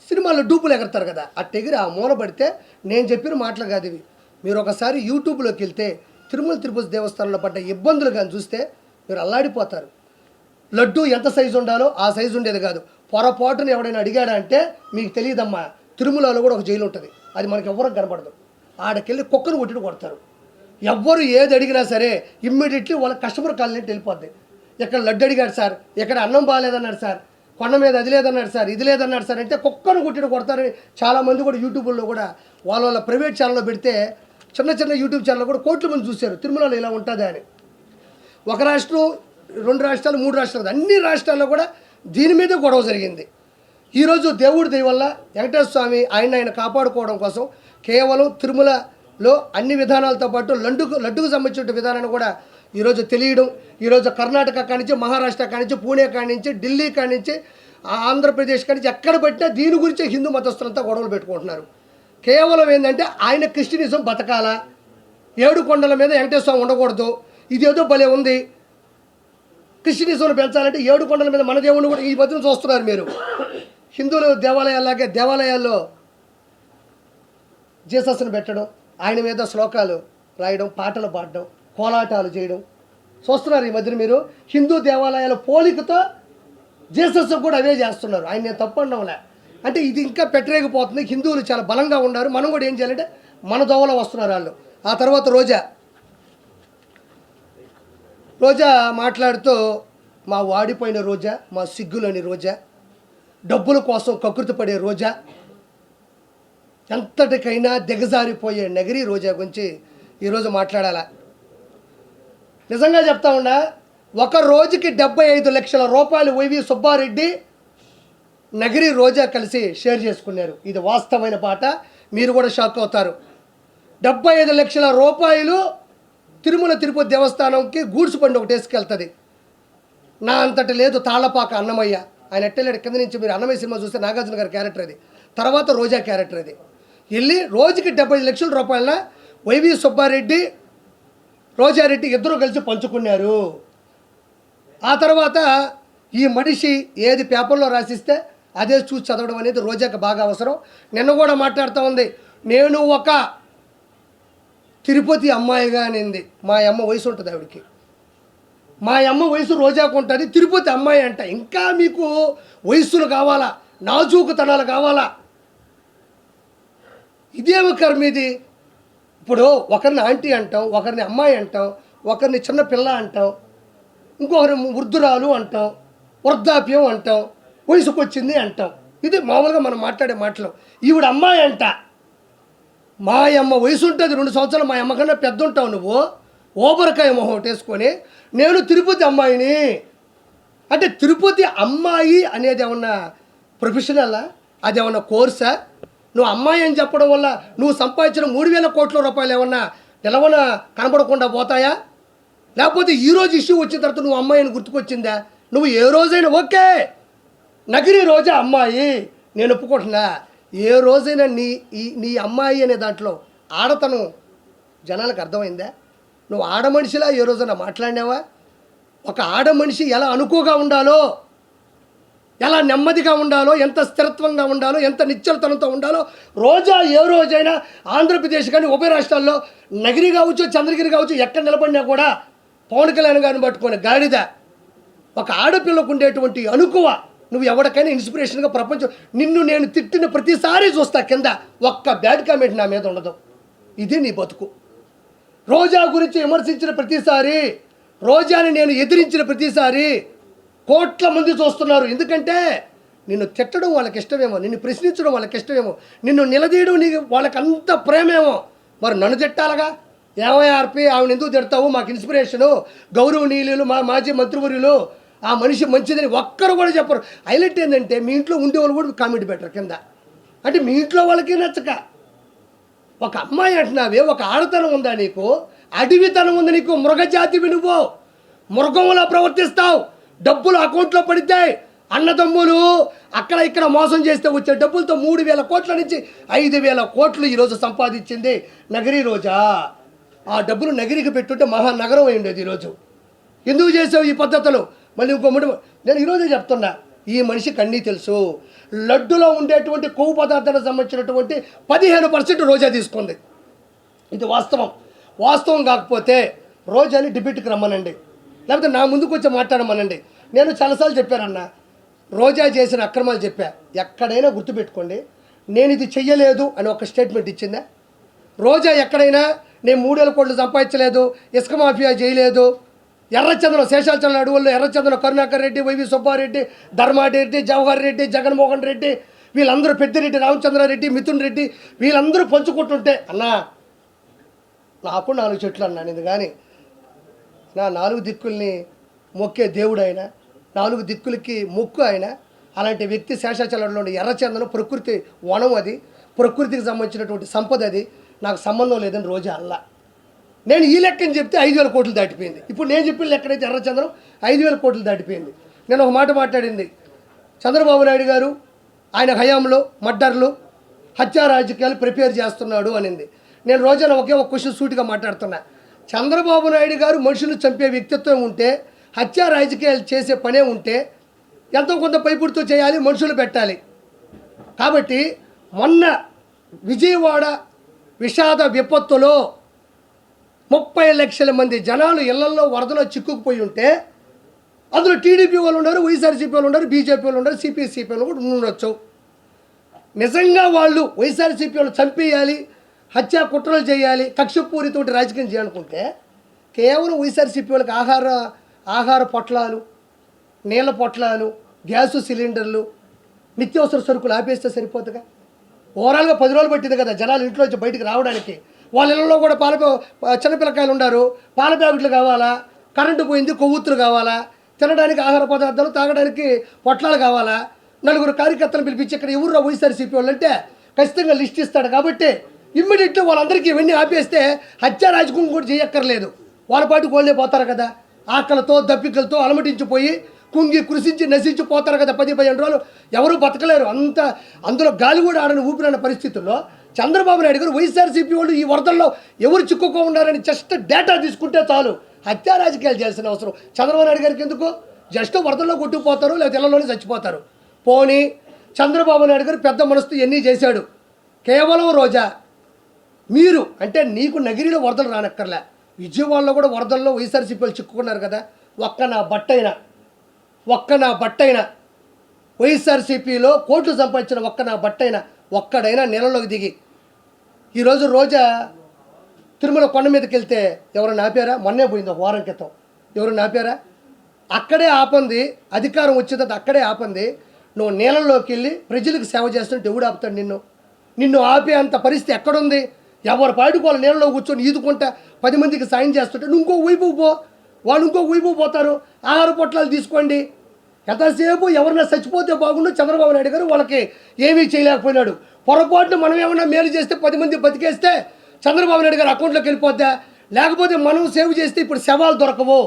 సినిమాల్లో డూపులు ఎగరతారు కదా, అట్ట ఎగిరి ఆ మూల పడితే నేను చెప్పిన మాటలు కాదు ఇవి. మీరు ఒకసారి యూట్యూబ్లోకి వెళ్తే తిరుమల తిరుపతి దేవస్థానంలో పడ్డ ఇబ్బందులు కానీ చూస్తే మీరు అల్లాడిపోతారు. లడ్డు ఎంత సైజు ఉండాలో ఆ సైజు ఉండేది కాదు. పొరపాటును ఎవడైనా అడిగాడా అంటే మీకు తెలియదమ్మా, తిరుమలలో కూడా ఒక జైలు ఉంటుంది, అది మనకి ఎవరికి కనపడదు. ఆడకెళ్ళి కుక్కను కొట్టి కొడతారు. ఎవ్వరు ఏది అడిగినా సరే ఇమ్మీడియట్లీ వాళ్ళ కస్టమర్ కాలనీ వెళ్ళిపోద్ది. ఇక్కడ లడ్డు అడిగాడు సార్, ఇక్కడ అన్నం బాగాలేదన్నాడు సార్, కొండ మీద అది లేదన్నాడు సార్, ఇది లేదన్నాడు సార్ అంటే కుక్కను కొట్టి కొడతారని చాలామంది కూడా యూట్యూబ్లో కూడా వాళ్ళ ప్రైవేట్ ఛానల్లో పెడితే చిన్న చిన్న యూట్యూబ్ ఛానల్ కూడా కోట్ల మంది చూశారు తిరుమలలో ఇలా ఉంటుందా అని. ఒక రాష్ట్రం, 2 రాష్ట్రాలు, 3 రాష్ట్రాలు, అన్ని రాష్ట్రాల్లో కూడా దీని మీద గొడవ జరిగింది. ఈరోజు దేవుడి దయ వల్ల వెంకటేశ్వర స్వామి ఆయన కాపాడుకోవడం కోసం కేవలం తిరుమలలో అన్ని విధానాలతో పాటు లడ్డుకు సంబంధించిన విధానాన్ని కూడా ఈరోజు తెలియడం, ఈరోజు కర్ణాటక కానించి, మహారాష్ట్ర కానించి, పూణే కానించి, ఢిల్లీ కానించి, ఆంధ్రప్రదేశ్ కానించి ఎక్కడ పెట్టినా దీని గురించి హిందూ మతస్థులంతా గొడవలు పెట్టుకుంటున్నారు. కేవలం ఏంటంటే ఆయన క్రిస్టియనిజం బతకాలా, 7 కొండల మీద వెంకటేశ్వర స్వామి ఉండకూడదు, ఇదేదో భలే ఉంది, క్రిస్టియనిజంను పెంచాలంటే 7 కొండల మీద మన దేవుడిని కూడా ఈ మధ్యన చూస్తున్నారు మీరు. హిందువుల దేవాలయాల్లాగే దేవాలయాల్లో జీసస్ను పెట్టడం, ఆయన మీద శ్లోకాలు రాయడం, పాటలు పాడడం, కోలాటాలు చేయడం చూస్తున్నారు ఈ మధ్యన మీరు. హిందూ దేవాలయాల పోలికతో జీసస్ కూడా అవే చేస్తున్నారు. ఆయన నేను తప్పండంలే. అంటే ఇది ఇంకా పెట్టలేకపోతుంది. హిందువులు చాలా బలంగా ఉన్నారు. మనం కూడా ఏం చేయాలంటే మన దోవలో వస్తున్నారు వాళ్ళు. ఆ తర్వాత రోజా మాట్లాడుతూ మా వాడిపోయిన రోజా, మా సిగ్గులోని రోజా, డబ్బుల కోసం కకృతి పడే రోజా, ఎంతటికైనా దిగజారిపోయే నగరి రోజా గురించి ఈరోజు మాట్లాడాలా. నిజంగా చెప్తా ఉన్నా, ఒక రోజుకి 75 లక్షల రూపాయలు వైవి సుబ్బారెడ్డి, నగరి రోజా కలిసి షేర్ చేసుకున్నారు. ఇది వాస్తవమైన పాట, మీరు కూడా షాక్ అవుతారు. 75 లక్షల రూపాయలు తిరుమల తిరుపతి దేవస్థానంకి గూడ్స్ బండి ఒకటి వేసుకెళ్తుంది. నా అంతటి లేదు తాళ్ళపాక అన్నమయ్య, ఆయన ఎట్టలేడు కింద నుంచి. మీరు అన్నమయ్య సినిమా చూస్తే నాగార్జున గారి క్యారెక్టర్ అది, తర్వాత రోజా క్యారెక్టర్ అది. వెళ్ళి రోజుకి 75 లక్షల రూపాయల వైవి సుబ్బారెడ్డి, రోజారెడ్డి ఇద్దరు కలిసి పంచుకున్నారు. ఆ తర్వాత ఈ మనిషి ఏది పేపర్లో రాసిస్తే అదే చూసి చదవడం అనేది రోజాకి బాగా అవసరం. నిన్న కూడా మాట్లాడుతూ ఉంది, నేను ఒక తిరుపతి అమ్మాయిగా అనింది. మా అమ్మ వయసు ఉంటుంది ఆవిడికి, మా అమ్మ వయసు రోజాకు ఉంటుంది, తిరుపతి అమ్మాయి అంట. ఇంకా మీకు వయస్సులు కావాలా, నాజూకుతనాలు కావాలా? ఇదేమి కర్మ ఇది? ఇప్పుడు ఒకరిని ఆంటీ అంటాం, ఒకరిని అమ్మాయి అంటాం, ఒకరిని చిన్న పిల్ల అంటాం. ఇంకొకరు వృద్ధురాలు అంటాం, వృద్ధాప్యం అంటాం, వయసుకు వచ్చింది అంటాం. ఇది మామూలుగా మనం మాట్లాడే మాటలు. ఈవిడ అమ్మాయి అంట. మా అమ్మ వయసు ఉంటుంది 2 సంవత్సరాలు, మా అమ్మ కన్నా పెద్ద ఉంటావు నువ్వు. ఓబరకాయ మొహం వేసుకొని నేను తిరుపతి అమ్మాయిని అంటే, తిరుపతి అమ్మాయి అనేది ఏమన్నా ప్రొఫెషనలా? అది ఏమన్నా కోర్సా? నువ్వు అమ్మాయి అని చెప్పడం వల్ల నువ్వు సంపాదించిన 3,000 కోట్ల రూపాయలు ఏమన్నా నిలవన కనబడకుండా పోతాయా? లేకపోతే ఈరోజు ఇష్యూ వచ్చిన తర్వాత నువ్వు అమ్మాయి అని గుర్తుకొచ్చిందా? నువ్వు ఏ రోజైనా ఓకే నగిరి రోజా అమ్మాయి నేను ఒప్పుకుంటున్నా. ఏ రోజైనా నీ అమ్మాయి అనే దాంట్లో ఆడతనం జనాలకు అర్థమైందా? నువ్వు ఆడ మనిషిలా ఏ రోజైనా మాట్లాడినావా? ఒక ఆడ మనిషి ఎలా అనుకోగా ఉండాలో, ఎలా నెమ్మదిగా ఉండాలో, ఎంత స్థిరత్వంగా ఉండాలో, ఎంత నిశ్చలతనంతో ఉండాలో రోజా ఏ రోజైనా ఆంధ్రప్రదేశ్ కానీ ఉభయ రాష్ట్రాల్లో నగిరి కావచ్చు, చంద్రగిరి కావచ్చు, ఎక్కడ నిలబడినా కూడా పవన్ కళ్యాణ్ గారిని పట్టుకొని గాడిద ఒక ఆడపిల్లకు ఉండేటువంటి అనుకువ నువ్వు ఎవరికైనా ఇన్స్పిరేషన్గా ప్రపంచం. నిన్ను నేను తిట్టిన ప్రతిసారి చూస్తా కింద ఒక్క బ్యాడ్ కామెంట్ నా మీద ఉండదు. ఇది నీ బతుకు. రోజా గురించి విమర్శించిన ప్రతిసారి, రోజాని నేను ఎదిరించిన ప్రతిసారి కోట్ల మంది చూస్తున్నారు. ఎందుకంటే నిన్ను తిట్టడం వాళ్ళకి ఇష్టమేమో, నిన్ను ప్రశ్నించడం వాళ్ళకి ఇష్టమేమో, నిన్ను నిలదీయడం నీకు వాళ్ళకి అంత ప్రేమేమో. మరి నన్ను తిట్టాలగా? ఏమయ్యార్పి ఆవిడ ఎందుకు తిడతావు? మాకు ఇన్స్పిరేషను, గౌరవనీయులు, మా మాజీ మంత్రివర్యులు, ఆ మనిషి మంచిదని ఒక్కరు కూడా చెప్పరు. హైలైట్ ఏంటంటే మీ ఇంట్లో ఉండేవాళ్ళు కూడా కామెంట్ పెట్టరు కింద. అంటే మీ ఇంట్లో వాళ్ళకి నచ్చక ఒక అమ్మాయి అంటున్నావే, ఒక ఆడతనం ఉందా నీకు? అడవితనం ఉంది నీకు. మృగజాతివి నువ్వు. మృగంలా ప్రవర్తిస్తావు. డబ్బులు అకౌంట్లో పడితే అన్నదమ్ములు అక్కడ ఇక్కడ మోసం చేస్తే వచ్చే డబ్బులతో 3,000 కోట్ల నుంచి 5,000 కోట్లు ఈరోజు సంపాదించింది నగిరి రోజా. ఆ డబ్బులు నగిరికి పెట్టుంటే మహానగరం అయి ఉండేది ఈరోజు. ఎందుకు చేసావు ఈ పద్ధతులు? మళ్ళీ ఇంకో నేను ఈరోజే చెప్తున్నా, ఈ మనిషికి అన్నీ తెలుసు. లడ్డులో ఉండేటువంటి కొవ్వు పదార్థాలకు సంబంధించినటువంటి 15% రోజా తీసుకుంది. ఇది వాస్తవం. వాస్తవం కాకపోతే రోజాని డిబేట్కి రమ్మనండి, లేకపోతే నా ముందుకు వచ్చి మాట్లాడమనండి. నేను చాలాసార్లు చెప్పానన్న, రోజా చేసిన అక్రమాలు చెప్పా. ఎక్కడైనా గుర్తుపెట్టుకోండి, నేను ఇది చెయ్యలేదు అని ఒక స్టేట్మెంట్ ఇచ్చిందా? రోజా ఎక్కడైనా నేను 3,000 కోట్లు సంపాదించలేదు, ఇసుక మాఫియా చేయలేదు, ఎర్రచంద్రం శేషాచలం అడవుల్లో ఎర్రచంద్రం కరుణాకర్ రెడ్డి, వైవి సుబ్బారెడ్డి, ధర్మారెడ్డి, జవహర్ రెడ్డి, జగన్మోహన్ రెడ్డి, వీళ్ళందరూ పెద్దిరెడ్డి రామచంద్రారెడ్డి, మిథున్ రెడ్డి, వీళ్ళందరూ పంచుకుంటుంటే అన్నా నాకు 4 చెట్లు అన్నాను. ఇది కానీ నా 4 దిక్కుల్ని మొక్కే దేవుడు ఆయన, 4 దిక్కులకి మొక్కు ఆయన. అలాంటి వ్యక్తి శేషాచలంలో ఎర్రచందనం ప్రకృతి వనం, అది ప్రకృతికి సంబంధించినటువంటి సంపద, అది నాకు సంబంధం లేదని రోజా అల్లా. నేను ఈ లెక్కని చెప్తే 5,000 కోట్లు దాటిపోయింది. ఇప్పుడు నేను చెప్పిన లెక్కనైతే ఎర్రచందనం 5,000 కోట్లు దాటిపోయింది. నేను ఒక మాట మాట్లాడింది, చంద్రబాబు నాయుడు గారు ఆయన హయాంలో మర్డర్లు, హత్యా రాజకీయాలు ప్రిపేర్ చేస్తున్నాడు అనింది. నేను రోజున ఒకే ఒక క్వశ్చన్ సూటిగా మాట్లాడుతున్నా. చంద్రబాబు నాయుడు గారు మనుషులు చంపే వ్యక్తిత్వం ఉంటే, హత్యా రాజకీయాలు చేసే పనే ఉంటే ఎంతో కొంత పైపుడుతూ చేయాలి, మనుషులు పెట్టాలి. కాబట్టి మొన్న విజయవాడ విషాద విపత్తులో 30 లక్షల మంది జనాలు ఇళ్లలో వరదలో చిక్కుకుపోయి ఉంటే అందులో టీడీపీ వాళ్ళు ఉన్నారు, వైఎస్ఆర్సీపీ వాళ్ళు ఉన్నారు, బీజేపీ వాళ్ళు ఉన్నారు, సిపిఐ వాళ్ళు కూడా ఉండొచ్చు. నిజంగా వాళ్ళు వైఎస్ఆర్సీపీ వాళ్ళు చంపేయాలి, హత్యా కుట్రలు చేయాలి, కక్షపూరితోటి రాజకీయం చేయాలనుకుంటే కేవలం వైఎస్ఆర్సీపీ వాళ్ళకి ఆహార పొట్లాలు, నీళ్ళ పొట్లాలు, గ్యాసు సిలిండర్లు, నిత్యావసర సరుకులు ఆపేస్తే సరిపోతుందిగా. ఓవరాల్గా 10 రోజులు పట్టింది కదా జనాలు ఇంట్లో నుంచి బయటికి రావడానికి. వాళ్ళ ఇళ్ళలో కూడా చిన్నపిల్లకాయలు ఉన్నారు, పాల ప్యాకెట్లు కావాలా, కరెంటు పోయింది, కొవ్వొత్తులు కావాలా, తినడానికి ఆహార పదార్థాలు, తాగడానికి పొట్లాలు కావాలా. 4 కార్యకర్తలు పిలిపించి ఇక్కడ ఎవరు వైఎస్ఆర్సీపీ వాళ్ళు అంటే ఖచ్చితంగా లిస్ట్ ఇస్తాడు. కాబట్టి ఇమ్మీడియట్గా వాళ్ళందరికీ ఇవన్నీ ఆపేస్తే హత్యా రాజకీయం కూడా చేయక్కర్లేదు. వాళ్ళ పాటు కోళ్ళే పోతారు కదా, ఆకలితో దప్పికలతో అలమటించిపోయి కుంగి కృషించి నశించిపోతారు కదా. 10-15 రోజులు ఎవరు బతకలేరు. అందులో గాలి కూడా ఆడని ఊపిరన్న పరిస్థితుల్లో చంద్రబాబు నాయుడు గారు వైఎస్ఆర్సీపీ వాళ్ళు ఈ వరదల్లో ఎవరు చిక్కుకో ఉన్నారని జస్ట్ డేటా తీసుకుంటే చాలు. హత్యా రాజకీయాలు చేయాల్సిన అవసరం చంద్రబాబు నాయుడు గారికి ఎందుకు? జస్ట్ వరదల్లో కొట్టుకుపోతారు, లేకపోతే ఇళ్లలోనే చచ్చిపోతారు. పోనీ చంద్రబాబు నాయుడు గారు పెద్ద మనసుతో ఎన్ని చేశాడు. కేవలం రోజా మీరు అంటే నీకు నగిరిలో వరదలు రానక్కర్లే, విజయవాడలో కూడా వరదల్లో వైఎస్ఆర్సీపీ వాళ్ళు చిక్కుకున్నారు కదా. ఒక్క నా బట్టైనా వైఎస్ఆర్సీపీలో కోట్లు సంపాదించిన ఒక్కడైనా నెలలోకి దిగి ఈరోజు రోజా తిరుమల కొండ మీదకి వెళ్తే ఎవరైనా ఆపారా? మొన్నే పోయింది, ఒక వారం క్రితం. ఎవరైనా ఆపారా? అక్కడే ఆపంది, అధికారం వచ్చే తర్వాత అక్కడే ఆపంది. నువ్వు నీళ్ళలోకి వెళ్ళి ప్రజలకు సేవ చేస్తుంటే ఎవడు ఆపుతాడు నిన్ను ఆపే అంత పరిస్థితి ఎక్కడుంది? ఎవరు పాటుకు వాళ్ళు నీళ్ళలో కూర్చొని ఈదుకుంటా 10 మందికి సాయం చేస్తుంటే నువ్వు ఇంకో వైపు పో, వాళ్ళు ఇంకో వైపు పోతారు. ఆహార పొట్లాలు తీసుకోండి. ఎంతసేపు ఎవరన్నా చచ్చిపోతే బాగుండు. చంద్రబాబు నాయుడు గారు వాళ్ళకి ఏమీ చేయలేకపోయినాడు. పొరపాటున మనం ఏమన్నా మేలు చేస్తే 10 మంది బతికేస్తే చంద్రబాబు నాయుడు గారు అకౌంట్లోకి వెళ్ళిపోద్దా? లేకపోతే మనం సేవ్ చేస్తే ఇప్పుడు శవాలు దొరకవు.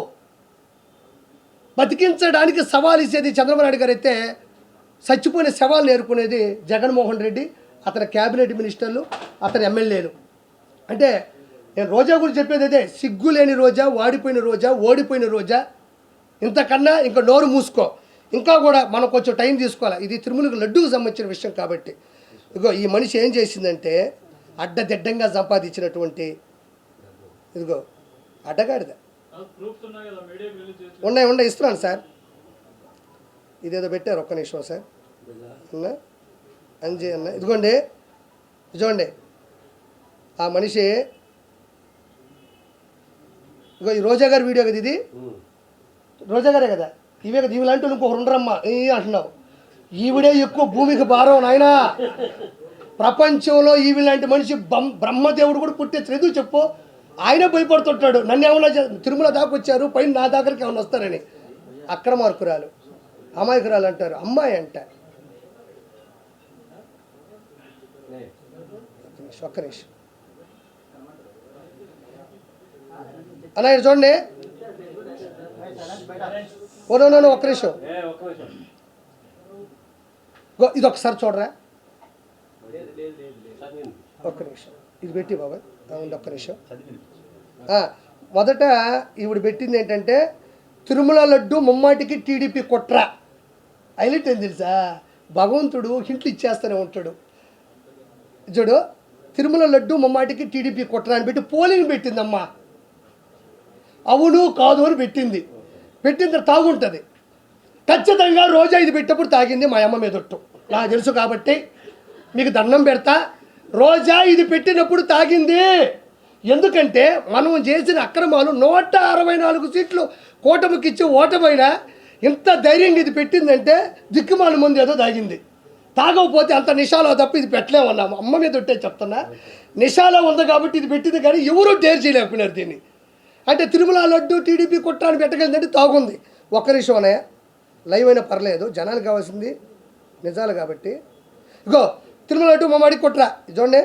బతికించడానికి సవాల్ ఇచ్చేది చంద్రబాబు నాయుడు గారు అయితే, చచ్చిపోయిన శవాలు నేర్చుకునేది జగన్మోహన్ రెడ్డి, అతని క్యాబినెట్ మినిస్టర్లు, అతని ఎమ్మెల్యేలు. అంటే నేను రోజా గురించి చెప్పేది అదే, సిగ్గు లేని రోజా, వాడిపోయిన రోజా, ఓడిపోయిన రోజా. ఇంతకన్నా ఇంకా నోరు మూసుకో. ఇంకా కూడా మనం కొంచెం టైం తీసుకోవాలి. ఇది తిరుమలకు లడ్డూకు సంబంధించిన విషయం కాబట్టి. ఇదిగో ఈ మనిషి ఏం చేసిందంటే, అడ్డదిడ్డంగా సంపాదించినటువంటి ఇదిగో అడ్డగాడిద. ఉన్నాయి ఇస్తున్నాను సార్. ఇదేదో పెట్టారు, ఒక్క నిమిషం సార్. అన్న అంజీ అన్న ఇదిగోండి, చూడండి ఆ మనిషి. ఇగో ఈ రోజా గారి వీడియో కదా ఇది, రోజా గారే కదా, ఇవే కదా. ఇవి లాంటి ఇంకొకరు ఉండరమ్మా అంటున్నావు. ఈవిడే ఎక్కువ భూమికి భారం నాయనా. ప్రపంచంలో ఈవి లాంటి మనిషి బ్రహ్మదేవుడు కూడా పుట్టే చదువు చెప్పు. ఆయన భయపడుతుంటాడు. నన్ను ఏమన్నా తిరుమల దాకా వచ్చారు, పైన నా దగ్గరికి ఏమన్నా వస్తారని. అక్రమార్కురాలు, అమాయకురాలు అంటారు. అమ్మాయి అంట. ఒక్క నిమిషం అలా చూడండి. ఓ ఒక్క నిమిషం, ఇది ఒకసారి చూడరా. ఒక్క నిమిషం ఇది పెట్టి బాబాయ్, ఒక్క నిమిషం. మొదట ఈవిడ పెట్టింది ఏంటంటే, తిరుమల లడ్డు ముమ్మాటికి టీడీపీ కుట్ర. హైలైట్ ఏం తెలుసా, భగవంతుడు హింట్లు ఇచ్చేస్తూనే ఉంటాడు. చూడు, తిరుమల లడ్డు ముమ్మాటికి టీడీపీ కుట్ర అని పెట్టి పోలింగ్ పెట్టిందమ్మా. అవును కాదు అని పెట్టింది. పెట్టిన తర్వాత తాగుంటుంది ఖచ్చితంగా. రోజా ఇది పెట్టినప్పుడు తాగింది మా అమ్మ మీదొట్టు, నాకు తెలుసు కాబట్టి మీకు దండం పెడతా. రోజా ఇది పెట్టినప్పుడు తాగింది. ఎందుకంటే మనం చేసిన అక్రమాలు 164 సీట్లు కూటమికి ఇచ్చి ఓటమైనా ఇంత ధైర్యంగా ఇది పెట్టిందంటే దిక్కుమాల ముందు ఏదో తాగింది. తాగకపోతే అంత నిషాలో తప్ప ఇది పెట్టలేమన్నాము. అమ్మ మీద ఒట్టే చెప్తున్నా, నిషాలో ఉంది కాబట్టి ఇది పెట్టింది. కానీ ఎవరూ డేర్ చేయలేకపోయినారు దీన్ని. అంటే తిరుమల లడ్డు టీడీపీ కుట్రాన్ని పెట్టగలిందంటే తాగుంది. ఒక్క నిమిషంనే లైవ్ అయినా పర్లేదు, జనాలు కావాల్సింది నిజాలు కాబట్టి. ఇగో తిరుమల లడ్డు మమ్మాడి కుట్ర చూడండి.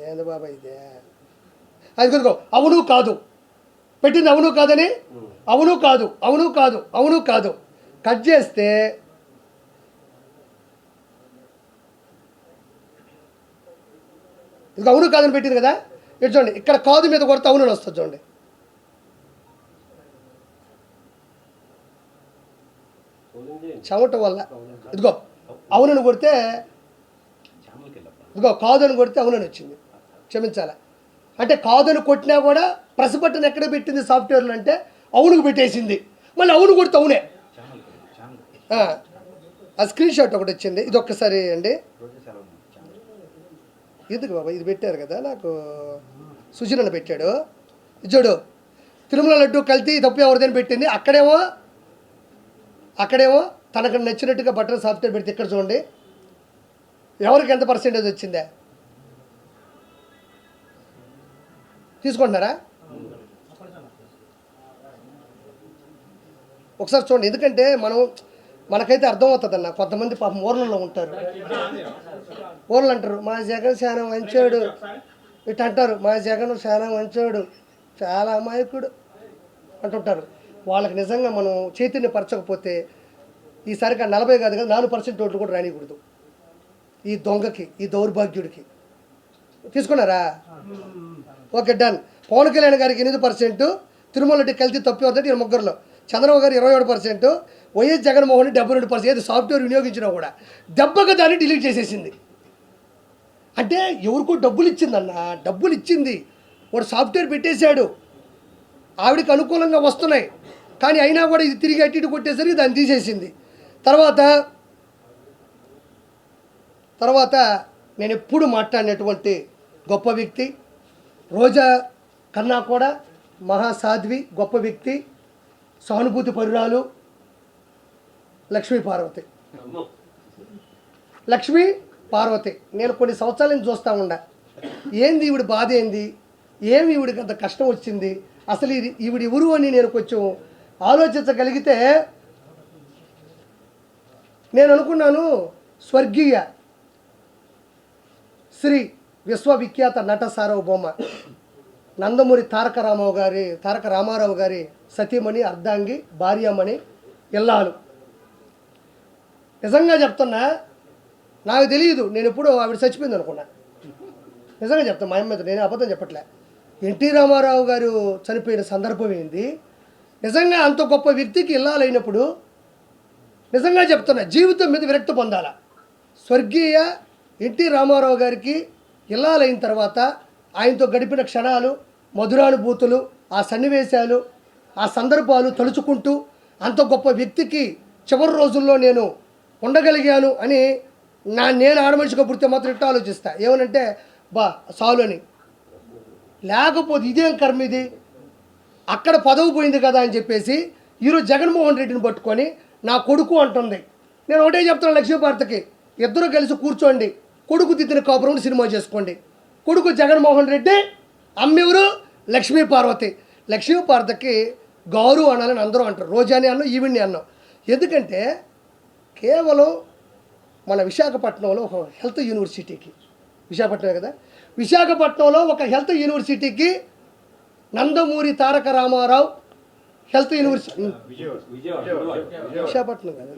ఏంది బాబా ఇదే? అది కుదుకో. అవును కాదు పెట్టింది, అవును కాదని, అవును కాదు, అవును కాదు, అవును కాదు. కట్ చేస్తే ఇది అవును కాదని పెట్టింది కదా. ఇటు చూడండి, ఇక్కడ కాదు మీద కొడితే అవునని వస్తుంది చూడండి. చెమట వల్ల ఇదిగో అవునని కొడితే, ఇదిగో కాదని కొడితే అవునని వచ్చింది. క్షమించాలా అంటే కాదని కొట్టినా కూడా ప్రెస్ బటన్ ఎక్కడ పెట్టింది సాఫ్ట్వేర్లు అంటే అవునుకు పెట్టేసింది. మళ్ళీ అవును కొడితే అవునే. ఆ స్క్రీన్ షాట్ ఒకటి వచ్చింది, ఇది ఒక్కసారి అండి. ఎందుకు బాబా ఇది పెట్టారు కదా, నాకు సుజనన్న పెట్టాడు. చూడు, తిరుమల లడ్డు కల్తీ తప్పు ఎవరిదని పెట్టింది. అక్కడేమో తనకు నచ్చినట్టుగా బటన్ సాఫ్ట్వేర్ పెడితే ఇక్కడ చూడండి ఎవరికి ఎంత పర్సెంటేజ్ వచ్చిందా తీసుకుంటున్నారా ఒకసారి చూడండి. ఎందుకంటే మనకైతే అర్థమవుతుందన్న. కొంతమంది పాపం ఊర్లలో ఉంటారు, ఊర్లు అంటారు మా జగన్ చాలా మంచోడు, ఇటు అంటారు మా జగన్ చాలా మంచోడు, చాలా అమాయకుడు అంటుంటారు. వాళ్ళకి నిజంగా మనం చైతన్యపరచకపోతే ఈసారికి 40 కాదు కదా 4% ఓట్లు కూడా రానికూడదు ఈ దొంగకి, ఈ దౌర్భాగ్యుడికి. తీసుకున్నారా? Okay done. పవన్ కళ్యాణ్ గారికి 8%, తిరుమల రెడ్డి కల్తీ తప్పి వద్దంటే 23లో, చంద్రబాబు గారు 27%, వైఎస్ జగన్మోహన్ 72%. ఏది సాఫ్ట్వేర్ వినియోగించినా కూడా దెబ్బగా దాన్ని డిలీట్ చేసేసింది. అంటే ఎవరికో డబ్బులు ఇచ్చిందన్న, డబ్బులు ఇచ్చింది, వాడు సాఫ్ట్వేర్ పెట్టేశాడు, ఆవిడకి అనుకూలంగా వస్తున్నాయి. కానీ అయినా కూడా ఇది తిరిగి అటు ఇటు కొట్టేసరికి దాన్ని తీసేసింది. తర్వాత నేను ఎప్పుడు మాట్లాడినటువంటి గొప్ప వ్యక్తి రోజా కన్నా కూడా మహాసాధ్వి, గొప్ప వ్యక్తి, సానుభూతి పరురాలు లక్ష్మీ పార్వతి. లక్ష్మీ పార్వతి నేను కొన్ని సంవత్సరాల నుంచి చూస్తూ ఉండా. ఏంది ఈవిడ బాధ, ఏంది, ఏమి ఈవిడికి అంత కష్టం వచ్చింది, అసలు ఈవిడ ఎవరు అని నేను కొంచెం ఆలోచించగలిగితే నేను అనుకున్నాను, స్వర్గీయ శ్రీ విశ్వవిఖ్యాత నట సార్వభౌమ నందమూరి తారక రామారావు గారి సతీమణి, అర్ధాంగి, భార్యామణి, ఇల్లాలు. నిజంగా చెప్తున్నా, నాకు తెలియదు, నేను ఎప్పుడూ ఆవిడ చచ్చిపోయింది అనుకున్నా. నిజంగా చెప్తాను, మా అమ్మ మీద నేను అబద్ధం చెప్పట్లే. ఎన్టీ రామారావు గారు చనిపోయిన సందర్భం ఏంది, నిజంగా అంత గొప్ప వ్యక్తికి ఇల్లాలైనప్పుడు నిజంగా చెప్తున్నా జీవితం మీద విరక్తి పొందాల. స్వర్గీయ ఎన్టీ రామారావు గారికి ఇల్లాలైన తర్వాత ఆయనతో గడిపిన క్షణాలు, మధురానుభూతులు, ఆ సన్నివేశాలు, ఆ సందర్భాలు తలుచుకుంటూ అంత గొప్ప వ్యక్తికి చివరి రోజుల్లో నేను ఉండగలిగాను అని నేను ఆడమనిషిగా పుడితే మాత్రం ఇట్లా ఆలోచిస్తా. ఏమనంటే సాలు అని, లేకపోతే ఇదేం కర్మ ఇది, అక్కడ పదవి పోయింది కదా అని చెప్పేసి ఈరోజు జగన్మోహన్ రెడ్డిని పట్టుకొని నా కొడుకు అంటుంది. నేను ఒకటే చెప్తున్నాను లక్ష్మీపార్వతికి, ఇద్దరు కలిసి కూర్చోండి, కొడుకు దిద్దిన కాపురం సినిమా చేసుకోండి. కొడుకు జగన్మోహన్ రెడ్డి, అమ్మెవరు లక్ష్మీ పార్వతి. లక్ష్మీ పార్వతికి గౌరు అనాలని అందరూ అంటారు, రోజాని అన్నాం, ఈవిడ్ని అన్నాం. ఎందుకంటే కేవలం మన విశాఖపట్నంలో ఒక హెల్త్ యూనివర్సిటీకి, విశాఖపట్నమే కదా, విశాఖపట్నంలో ఒక హెల్త్ యూనివర్సిటీకి నందమూరి తారక రామారావు హెల్త్ యూనివర్సిటీ, విశాఖపట్నం కదా,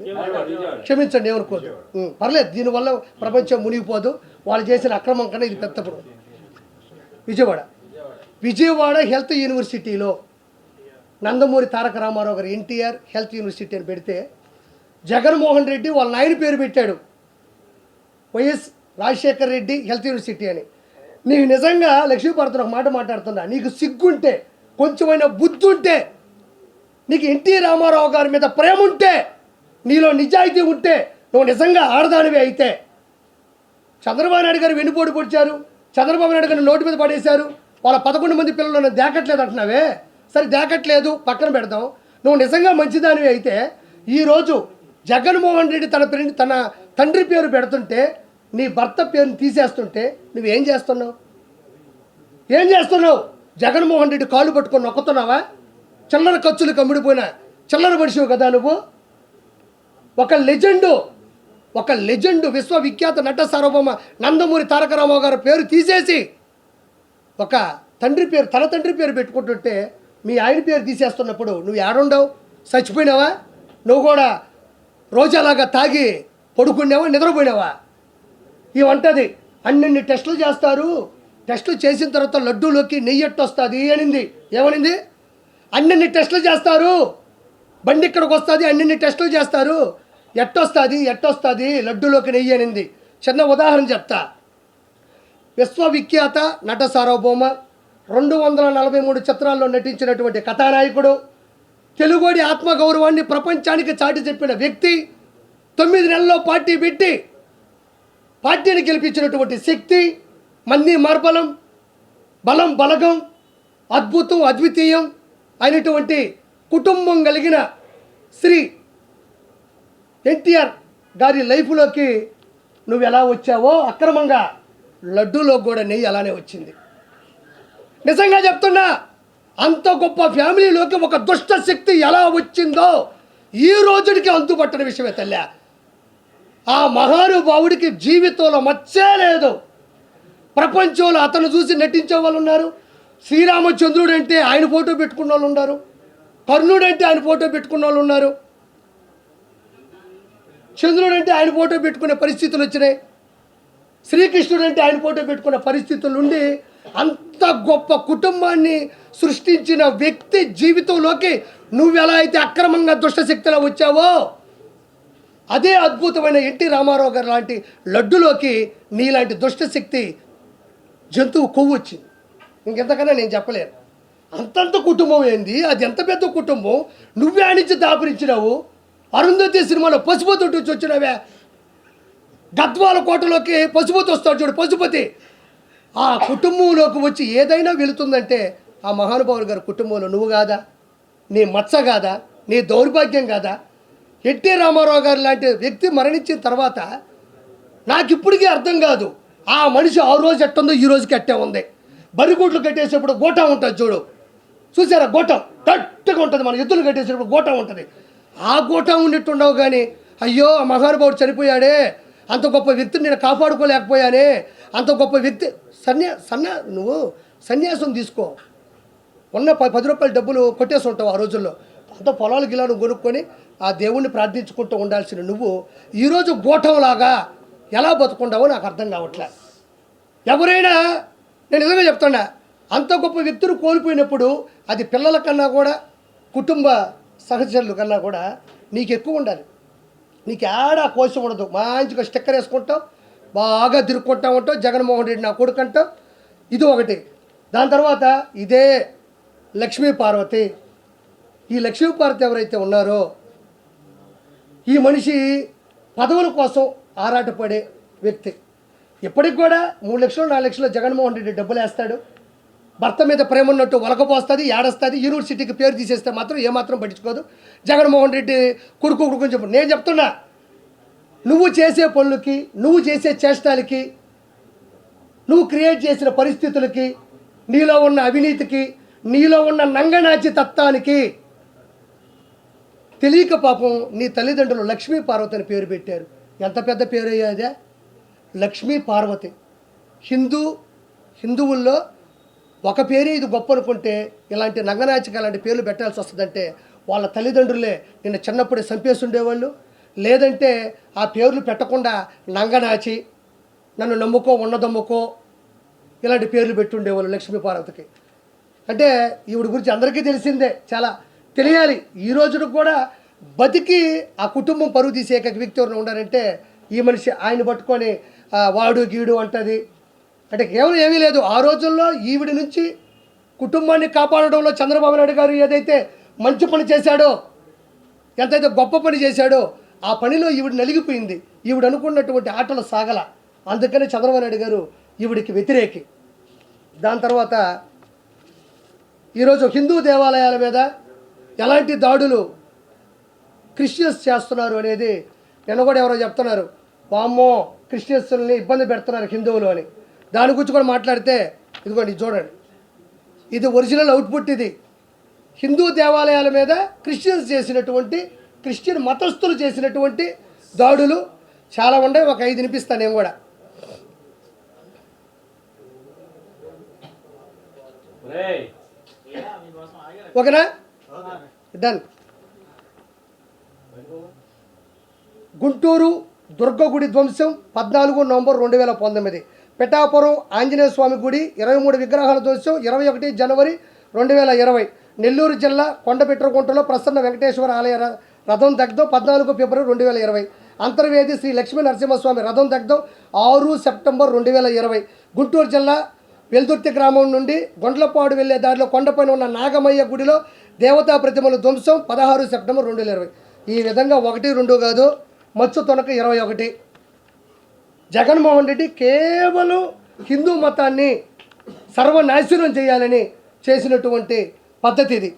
క్షమించండి ఏమనుకోదు, పర్లేదు, దీనివల్ల ప్రపంచం మునిగిపోదు, వాళ్ళు చేసిన అక్రమం కన్నా ఇది పెద్దప్పుడు. విజయవాడ హెల్త్ యూనివర్సిటీలో నందమూరి తారక రామారావు గారు ఎన్టీఆర్ హెల్త్ యూనివర్సిటీ అని పెడితే జగన్మోహన్ రెడ్డి వాళ్ళ నాయన పేరు పెట్టాడు, YS Rajasekhar Reddy health university అని. నీకు నిజంగా లక్ష్మీపార్వతిని ఒక మాట మాట్లాడుతున్నా, నీకు సిగ్గుంటే, కొంచెమైనా బుద్ధి ఉంటే, నీకు ఎన్టీ రామారావు గారి మీద ప్రేమ ఉంటే, నీలో నిజాయితీ ఉంటే, నువ్వు నిజంగా ఆడదానివి అయితే, చంద్రబాబు నాయుడు గారు వెన్నుపోటు పొడిచారు, చంద్రబాబు నాయుడు గారిని నోటి మీద పడేశారు, వాళ్ళ 11 మంది పిల్లలు నన్ను దేకట్లేదు అంటున్నావే, సరే దేకట్లేదు పక్కన పెడదాం, నువ్వు నిజంగా మంచిదానివి అయితే ఈరోజు జగన్మోహన్ రెడ్డి తన తండ్రి పేరు పెడుతుంటే, నీ భర్త పేరుని తీసేస్తుంటే నువ్వేం చేస్తున్నావు? ఏం చేస్తున్నావు? జగన్మోహన్ రెడ్డి కాళ్ళు పట్టుకొని నొక్కుతున్నావా? చిల్లర ఖర్చులు కమ్ముడిపోయిన చిల్లర మనిషివు కదా నువ్వు. ఒక లెజెండు విశ్వవిఖ్యాత నట సార్వభౌమ నందమూరి తారక రామారావు గారి పేరు తీసేసి ఒక తండ్రి పేరు, తన తండ్రి పేరు పెట్టుకుంటుంటే మీ ఆయన పేరు తీసేస్తున్నప్పుడు నువ్వు ఏడుండవు? చచ్చిపోయినావా? నువ్వు కూడా రోజాలాగా తాగి పడుకున్నావా, నిద్రపోయినావా? ఇవంటది అన్ని టెస్టులు చేస్తారు, టెస్టులు చేసిన తర్వాత లడ్డూలోకి నెయ్యి ఎట్టొస్తుంది అనింది. ఏమనింది? అన్ని టెస్టులు చేస్తారు, బండి ఇక్కడికి వస్తుంది, అన్ని టెస్టులు చేస్తారు, ఎట్టొస్తుంది లడ్డూలోకి నెయ్యి అనింది. చిన్న ఉదాహరణ చెప్తా. విశ్వవిఖ్యాత నట సార్వభౌమ 243 చిత్రాల్లో నటించినటువంటి కథానాయకుడు, తెలుగుడి ఆత్మగౌరవాన్ని ప్రపంచానికి చాటి చెప్పిన వ్యక్తి, 9 నెలల్లో పార్టీ పెట్టి పార్టీని గెలిపించినటువంటి శక్తి, మన్ని మార్బలం, బలం బలగం, అద్భుతం అద్వితీయం అయినటువంటి కుటుంబం కలిగిన శ్రీ ఎన్టీఆర్ గారి లైఫ్లోకి నువ్వు ఎలా వచ్చావో అక్రమంగా లడ్డూలో కూడా నెయ్యి అలానే వచ్చింది. నిజంగా చెప్తున్నా, అంత గొప్ప ఫ్యామిలీలోకి ఒక దుష్ట శక్తి ఎలా వచ్చిందో ఈ రోజుడికి అంతుపట్టని విషయమే తల్లి. ఆ మహానుభావుడికి జీవితంలో మచ్చే లేదు. ప్రపంచంలో అతను చూసి నటించే వాళ్ళు ఉన్నారు. శ్రీరామచంద్రుడు అంటే ఆయన ఫోటో పెట్టుకున్న వాళ్ళు ఉన్నారు, కర్ణుడు అంటే ఆయన ఫోటో పెట్టుకున్న వాళ్ళు ఉన్నారు, చంద్రుడు అంటే ఆయన ఫోటో పెట్టుకునే పరిస్థితులు వచ్చినాయి, శ్రీకృష్ణుడు అంటే ఆయన ఫోటో పెట్టుకునే పరిస్థితులు ఉండి అంత గొప్ప కుటుంబాన్ని సృష్టించిన వ్యక్తి జీవితంలోకి నువ్వెలా అయితే అక్రమంగా దుష్టశక్తిలో వచ్చావో అదే అద్భుతమైన ఎన్టీ రామారావు గారు లాంటి లడ్డులోకి నీలాంటి దుష్టశక్తి జంతువు కొవ్వు వచ్చింది. ఇంకెంతకన్నా నేను చెప్పలేను. అంతంత కుటుంబం ఏంది, అది ఎంత పెద్ద కుటుంబం, నువ్వే ఆనించి దాపురించినావు. అరుంధతి సినిమాలో పశుపతి వచ్చి వచ్చినవే, గద్వాల కోటలోకి పశుపతి వస్తాడు చూడు, పశుపతి. ఆ కుటుంబంలోకి వచ్చి ఏదైనా వెళుతుందంటే ఆ మహానుభావులు గారి కుటుంబంలో నువ్వు కాదా? నీ మచ్చ కాదా? నీ దౌర్భాగ్యం కాదా? ఎన్టీ రామారావు గారు లాంటి వ్యక్తి మరణించిన తర్వాత నాకు ఇప్పటికీ అర్థం కాదు, ఆ మనిషి ఆ రోజు ఎట్టుందో ఈ రోజుకి అట్టే ఉంది. బరిగూట్లు కట్టేసేప్పుడు గోటా ఉంటుంది చూడు, చూసారా? గోటం గట్టిగా ఉంటుంది. మన ఎద్దులు కట్టేసేప్పుడు గోటం ఉంటుంది. ఆ గోటం ఉన్నట్టు ఉండవు. కానీ అయ్యో ఆ మహానుభావుడు చనిపోయాడే, అంత గొప్ప వ్యక్తిని నేను కాపాడుకోలేకపోయానే, అంత గొప్ప వ్యక్తి నువ్వు సన్యాసం తీసుకో. ఉన్న 10 రూపాయల డబ్బులు కొట్టేసి ఉంటావు ఆ రోజుల్లో. అంత పొలాలు గిలాను కొనుక్కొని ఆ దేవుణ్ణి ప్రార్థించుకుంటూ ఉండాల్సిన నువ్వు ఈరోజు గోఠంలాగా ఎలా బతుకుంటావో నాకు అర్థం కావట్లే. ఎవరైనా, నేను నిజంగా చెప్తున్నా, అంత గొప్ప వ్యక్తులు కోల్పోయినప్పుడు అది పిల్లల కన్నా కూడా, కుటుంబ సహచరుల కన్నా కూడా నీకు ఎక్కువ ఉండాలి. నీకు ఏడా కోశం ఉండదు. మంచిగా స్టిక్కర్ వేసుకుంటావు, బాగా తిరుక్కుంటా ఉంటావు, జగన్మోహన్ రెడ్డి నా కొడుకు అంటావు. ఇది ఒకటి. దాని తర్వాత ఇదే లక్ష్మీ పార్వతి. ఈ లక్ష్మీ పార్వతి ఎవరైతే ఉన్నారో, ఈ మనిషి పదవుల కోసం ఆరాటపడే వ్యక్తి. ఇప్పటికి కూడా 3 లక్షలు 4 లక్షలు జగన్మోహన్ రెడ్డి డబ్బులు వేస్తాడు. భర్త మీద ప్రేమ ఉన్నట్టు వలకపోస్తుంది, ఏడస్తుంది. యూనివర్సిటీకి పేరు తీసేస్తే మాత్రం ఏమాత్రం పట్టించుకోదు. జగన్మోహన్ రెడ్డి కొడుకు చెప్పు. నేను చెప్తున్నా, నువ్వు చేసే పనులకి, నువ్వు చేసే చేష్టాలకి, నువ్వు క్రియేట్ చేసిన పరిస్థితులకి, నీలో ఉన్న అవినీతికి, నీలో ఉన్న నంగనాచి తత్వానికి తెలియక పాపం నీ తల్లిదండ్రులు లక్ష్మీ పార్వతి అని పేరు పెట్టారు. ఎంత పెద్ద పేరు అయ్యాదే, లక్ష్మీ పార్వతి. హిందువుల్లో ఒక పేరే ఇది గొప్ప అనుకుంటే, ఇలాంటి నంగనాచిక అలాంటి పేర్లు పెట్టాల్సి వస్తుందంటే వాళ్ళ తల్లిదండ్రులే నిన్ను చిన్నప్పుడే చంపేసి ఉండేవాళ్ళు. లేదంటే ఆ పేర్లు పెట్టకుండా నంగనాచి, నన్ను నమ్ముకో, ఉన్నదమ్ముకో, ఇలాంటి పేర్లు పెట్టుండేవాళ్ళు లక్ష్మీ పార్వతికి. అంటే ఈవిడ గురించి అందరికీ తెలిసిందే, చాలా తెలియాలి. ఈ రోజున కూడా బతికి ఆ కుటుంబం పరుగు తీసే ఏకైక వ్యక్తి ఎవరైనా ఉండాలంటే ఈ మనిషి. ఆయన పట్టుకొని వాడు గీడు అంటది. అంటే కేవలం ఏమీ లేదు. ఆ రోజుల్లో ఈవిడ నుంచి కుటుంబాన్ని కాపాడడంలో చంద్రబాబు నాయుడు గారు ఏదైతే మంచి పని చేశాడో, ఎంతైతే గొప్ప పని చేశాడో, ఆ పనిలో ఈవిడ నలిగిపోయింది. ఈవిడ అనుకున్నటువంటి ఆటలు సాగల. అందుకని చంద్రబాబు నాయుడు గారు ఈవిడికి వ్యతిరేకి. దాని తర్వాత ఈరోజు హిందూ దేవాలయాల మీద ఎలాంటి దాడులు క్రిస్టియన్స్ చేస్తున్నారు అనేది నిన్న కూడా ఎవరో చెప్తున్నారు, వామ్మో క్రిస్టియన్స్ని ఇబ్బంది పెడుతున్నారు హిందువులు అని. దాని గురించి కూడా మాట్లాడితే ఇదిగోండి చూడండి, ఇది ఒరిజినల్ అవుట్పుట్. ఇది హిందూ దేవాలయాల మీద క్రిస్టియన్ మతస్థులు చేసినటువంటి దాడులు చాలా ఉన్నాయి. ఒక 5 వినిపిస్తాను నేను కూడా. ఓకేనా? డన్. గుంటూరు దుర్గగుడి ధ్వంసం 14 నవంబర్ 2019. పిఠాపురం ఆంజనేయ స్వామి గుడి 23 విగ్రహాల ధ్వంసం 21 జనవరి 2020. నెల్లూరు జిల్లా కొండపెట్రకుంటలో ప్రసన్న వెంకటేశ్వర ఆలయ రథం దగ్ధం 14 ఫిబ్రవరి 2020. అంతర్వేది శ్రీ లక్ష్మీ నరసింహస్వామి రథం దగ్ధం 6 సెప్టెంబర్ 2020. గుంటూరు జిల్లా వెల్దుర్తి గ్రామం నుండి గొండ్లపాడు వెళ్లే దారిలో కొండపైన ఉన్న నాగమయ్య గుడిలో దేవతా ప్రతిమల ధ్వంసం 16 సెప్టెంబర్ 2020. ఈ విధంగా 1, 2 కాదు, మచ్చు తొనక 21. జగన్మోహన్ రెడ్డి కేవలం హిందూ మతాన్ని సర్వనాశనం చేయాలని చేసినటువంటి పద్ధతి ఇది.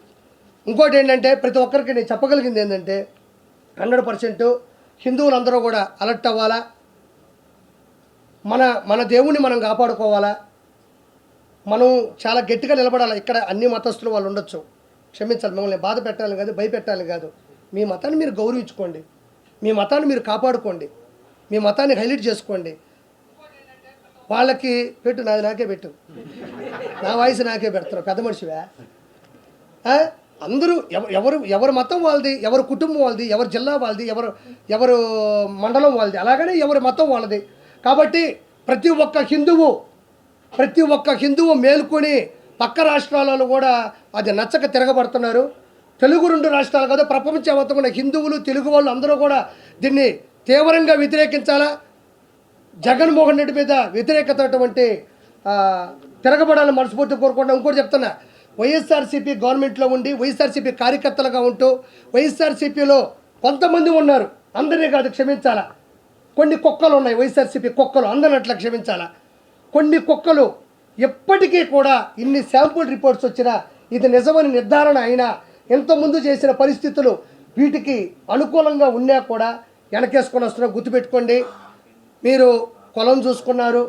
ఇంకోటి ఏంటంటే, ప్రతి ఒక్కరికి నేను చెప్పగలిగింది ఏంటంటే 100% హిందువులందరూ కూడా అలర్ట్ అవ్వాలా, మన దేవుణ్ణి మనం కాపాడుకోవాలా, మనం చాలా గట్టిగా నిలబడాలి. ఇక్కడ అన్ని మతస్థులు వాళ్ళు ఉండొచ్చు, క్షమించాలి, మిమ్మల్ని బాధ పెట్టాలని కాదు, భయపెట్టాలని కాదు. మీ మతాన్ని మీరు గౌరవించుకోండి, మీ మతాన్ని మీరు కాపాడుకోండి, మీ మతాన్ని హైలైట్ చేసుకోండి. వాళ్ళకి పెట్టు, నాకే పెట్టు, నా వాయిస్ నాకే పెడతారు, పెద్ద మనిషివా? అందరూ ఎవరు మతం వాళ్ళది, ఎవరు కుటుంబం వాళ్ళది, ఎవరు జిల్లా వాళ్ళది, ఎవరు మండలం వాళ్ళది, అలాగనే ఎవరి మతం వాళ్ళది. కాబట్టి ప్రతి ఒక్క హిందువు మేల్కొని పక్క రాష్ట్రాలలో కూడా అది నచ్చక తిరగబడుతున్నారు. తెలుగు 2 రాష్ట్రాలు కాదు, ప్రపంచవ్యాప్తంగా హిందువులు, తెలుగు వాళ్ళు అందరూ కూడా దీన్ని తీవ్రంగా వ్యతిరేకించాలా. జగన్మోహన్ రెడ్డి మీద వ్యతిరేకత తిరగబడాలని మనస్ఫూర్తి కోరుకుంటా. ఇంకోటి చెప్తున్నా, వైఎస్ఆర్సీపీ గవర్నమెంట్లో ఉండి వైఎస్ఆర్సీపీ కార్యకర్తలుగా ఉంటూ వైఎస్ఆర్సీపీలో కొంతమంది ఉన్నారు, అందరినీ కాదు క్షమించాలా. కొన్ని కుక్కలు ఉన్నాయి, వైఎస్ఆర్సీపీ కుక్కలు, అందరిని అట్లా క్షమించాలా. కొన్ని కుక్కలు ఎప్పటికీ కూడా ఇన్ని శాంపుల్ రిపోర్ట్స్ వచ్చినా ఇది నిజమని నిర్ధారణ అయినా ఇంతకుముందు చేసిన పరిస్థితులు వీటికి అనుకూలంగా ఉన్నా కూడా వెనకేసుకొని వస్తున్నా. గుర్తుపెట్టుకోండి, మీరు కులం చూసుకున్నారు,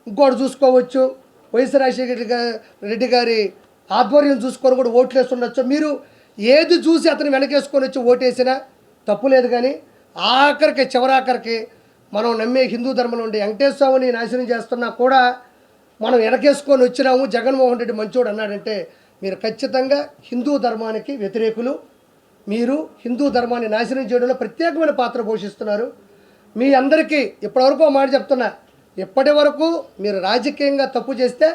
ఇంకోటి చూసుకోవచ్చు, వైఎస్ రాజశేఖర రెడ్డి గారి ఆధ్వర్యం చూసుకొని కూడా ఓట్లు వేస్తుండొచ్చు. మీరు ఏది చూసి అతను వెనకేసుకొని వచ్చి ఓటేసినా తప్పు లేదు. కానీ ఆఖరికి చివరాఖరికి మనం నమ్మే హిందూ ధర్మం నుండి వెంకటేశ్వర స్వామిని నాశనం చేస్తున్నా కూడా మనం వెనకేసుకొని వచ్చినాము, జగన్మోహన్ రెడ్డి మంచోడు అన్నాడంటే మీరు ఖచ్చితంగా హిందూ ధర్మానికి వ్యతిరేకులు. మీరు హిందూ ధర్మాన్ని నాశనం చేయడంలో ప్రత్యేకమైన పాత్ర పోషిస్తున్నారు. మీ అందరికీ ఇప్పటివరకు మాట చెప్తున్నా, ఇప్పటి వరకు మీరు రాజకీయంగా తప్పు చేస్తే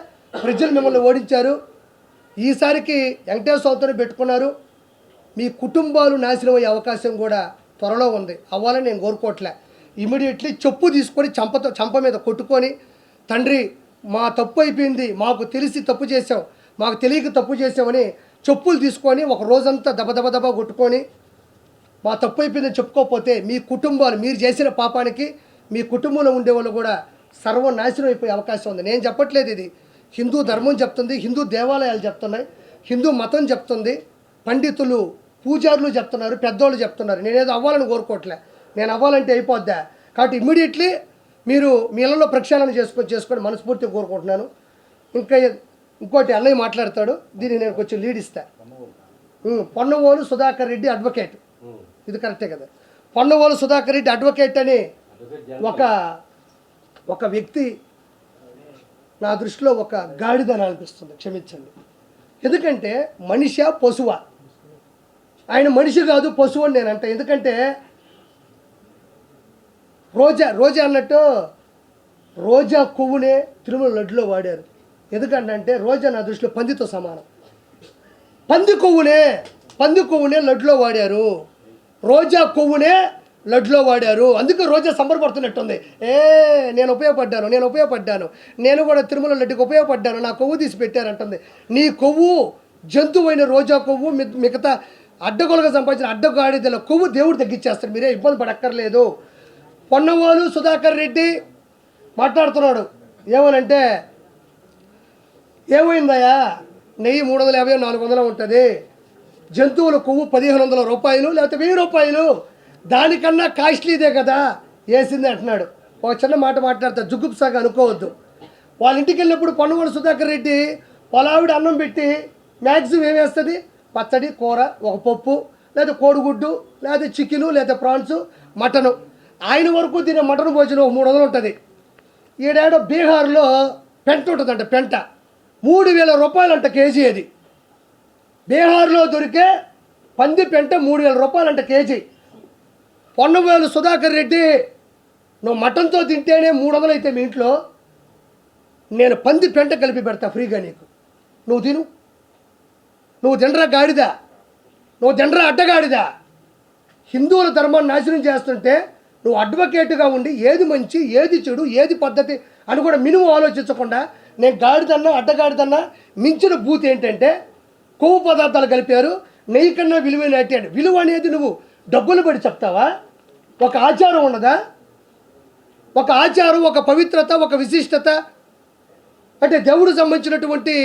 ప్రజలు మిమ్మల్ని ఓడించారు. ఈసారికి వెంకటేశ్వర స్వామితోనే పెట్టుకున్నారు. మీ కుటుంబాలు నాశనం అయ్యే అవకాశం కూడా త్వరలో ఉంది. అవ్వాలని నేను కోరుకోవట్లే. ఇమీడియట్లీ చెప్పు తీసుకొని చంప మీద కొట్టుకొని, తండ్రి మా తప్పు అయిపోయింది, మాకు తెలిసి తప్పు చేసాం, మాకు తెలియక తప్పు చేసామని చెప్పులు తీసుకొని ఒక రోజంతా దబ కొట్టుకొని మా తప్పు అయిపోయిందని చెప్పుకోకపోతే మీ కుటుంబాలు, మీరు చేసిన పాపానికి మీ కుటుంబంలో ఉండేవాళ్ళు కూడా సర్వనాశనం అయిపోయే అవకాశం ఉంది. నేను చెప్పట్లేదు, ఇది హిందూ ధర్మం చెప్తుంది, హిందూ దేవాలయాలు చెప్తున్నాయి, హిందూ మతం చెప్తుంది, పండితులు పూజారులు చెప్తున్నారు, పెద్దోళ్ళు చెప్తున్నారు. నేనేదో అవ్వాలని కోరుకోవట్లే. నేను అవ్వాలంటే అయిపోద్దా. కాబట్టి ఇమ్మీడియట్లీ మీరు మీ ఇళ్ళలో ప్రక్షాళన చేసుకొని మనస్ఫూర్తిగా కోరుకుంటున్నాను. ఇంకోటి అన్నయ్య మాట్లాడతాడు, దీనికి నేను కొంచెం లీడ్ ఇస్తా. పొన్నవోలు సుధాకర్ రెడ్డి అడ్వకేట్, ఇది కరెక్టే కదా. పొన్నవోలు సుధాకర్ రెడ్డి అడ్వకేట్ అని ఒక వ్యక్తి నా దృష్టిలో ఒక గాడిదని అనిపిస్తుంది, క్షమించండి. ఎందుకంటే మనిషా పశువా? ఆయన మనిషి కాదు, పశువు అని నేను అంటే. ఎందుకంటే రోజా అన్నట్టు రోజా కొవ్వునే తిరుమల లడ్డులో వాడారు. ఎందుకంటే రోజా నా దృష్టిలో పందితో సమానం. పంది కొవ్వునే లడ్డులో వాడారు, రోజా కొవ్వునే లడ్డులో వాడారు. అందుకే రోజా సంబరపడుతున్నట్టుంది. నేను ఉపయోగపడ్డాను, నేను కూడా తిరుమల లడ్డుకి ఉపయోగపడ్డాను, నా కొవ్వు తీసి పెట్టారంటుంది. నీ కొవ్వు జంతువైన రోజా కొవ్వు మిగతా అడ్డగోలుగా సంపాదించిన అడ్డగాడిదల కొవ్వు దేవుడు తగ్గించేస్తాడు, మీరే ఇబ్బంది పడక్కర్లేదు. పొన్నవోలు సుధాకర్ రెడ్డి మాట్లాడుతున్నాడు ఏమనంటే, ఏమైందయ్యా నెయ్యి 350 400 ఉంటుంది, జంతువుల కొవ్వు 1500 రూపాయలు లేకపోతే 1000 రూపాయలు, దానికన్నా కాస్ట్లీదే కదా వేసింది అంటున్నాడు. ఒక చిన్న మాట మాట్లాడతా, జుగుప్సాగా అనుకోవద్దు. వాళ్ళ ఇంటికి వెళ్ళినప్పుడు పొన్నవోలు సుధాకర్ రెడ్డి పొలావిడ అన్నం పెట్టి మ్యాక్సిమం ఏమేస్తుంది, పచ్చడి, కూర, ఒక పప్పు, లేదా కోడిగుడ్డు, లేదా చికెను, లేదా ప్రాన్స్, మటను. ఆయన వరకు తినే మటన్ భోజనం 300 ఉంటుంది. ఈడేడో బీహార్లో పెంట ఉంటుందంట, పెంట 3000 రూపాయలు అంట కేజీ. అది బీహార్లో దొరికే పంది పెంట 3000 రూపాయలు అంట కేజీ. పొన్నవోలు సుధాకర్ రెడ్డి, నువ్వు మటన్తో తింటేనే 300 అయితే మీ ఇంట్లో, నేను పంది పెంట కలిపి పెడతా ఫ్రీగా నీకు, నువ్వు తిను. నువ్వు తినరా గాడిదా, నువ్వు తినరా అడ్డగాడిదా. హిందువుల ధర్మాన్ని నాశనం చేస్తుంటే నువ్వు అడ్వకేట్గా ఉండి ఏది మంచి, ఏది చెడు, ఏది పద్ధతి అని కూడా మినిమం ఆలోచించకుండా నేను గాడిదన్నా అడ్డగాడిదన్నా మించిన బూత్ ఏంటంటే కొవ్వు పదార్థాలు కలిపారు, నెయ్యి కన్నా విలువైన అంటే విలువ అనేది నువ్వు డబ్బులు పడి చెప్తావా? ఒక ఆచారం ఉన్నదా? ఒక ఆచారం, ఒక పవిత్రత, ఒక విశిష్టత అంటే దేవుడు సంబంధించినటువంటి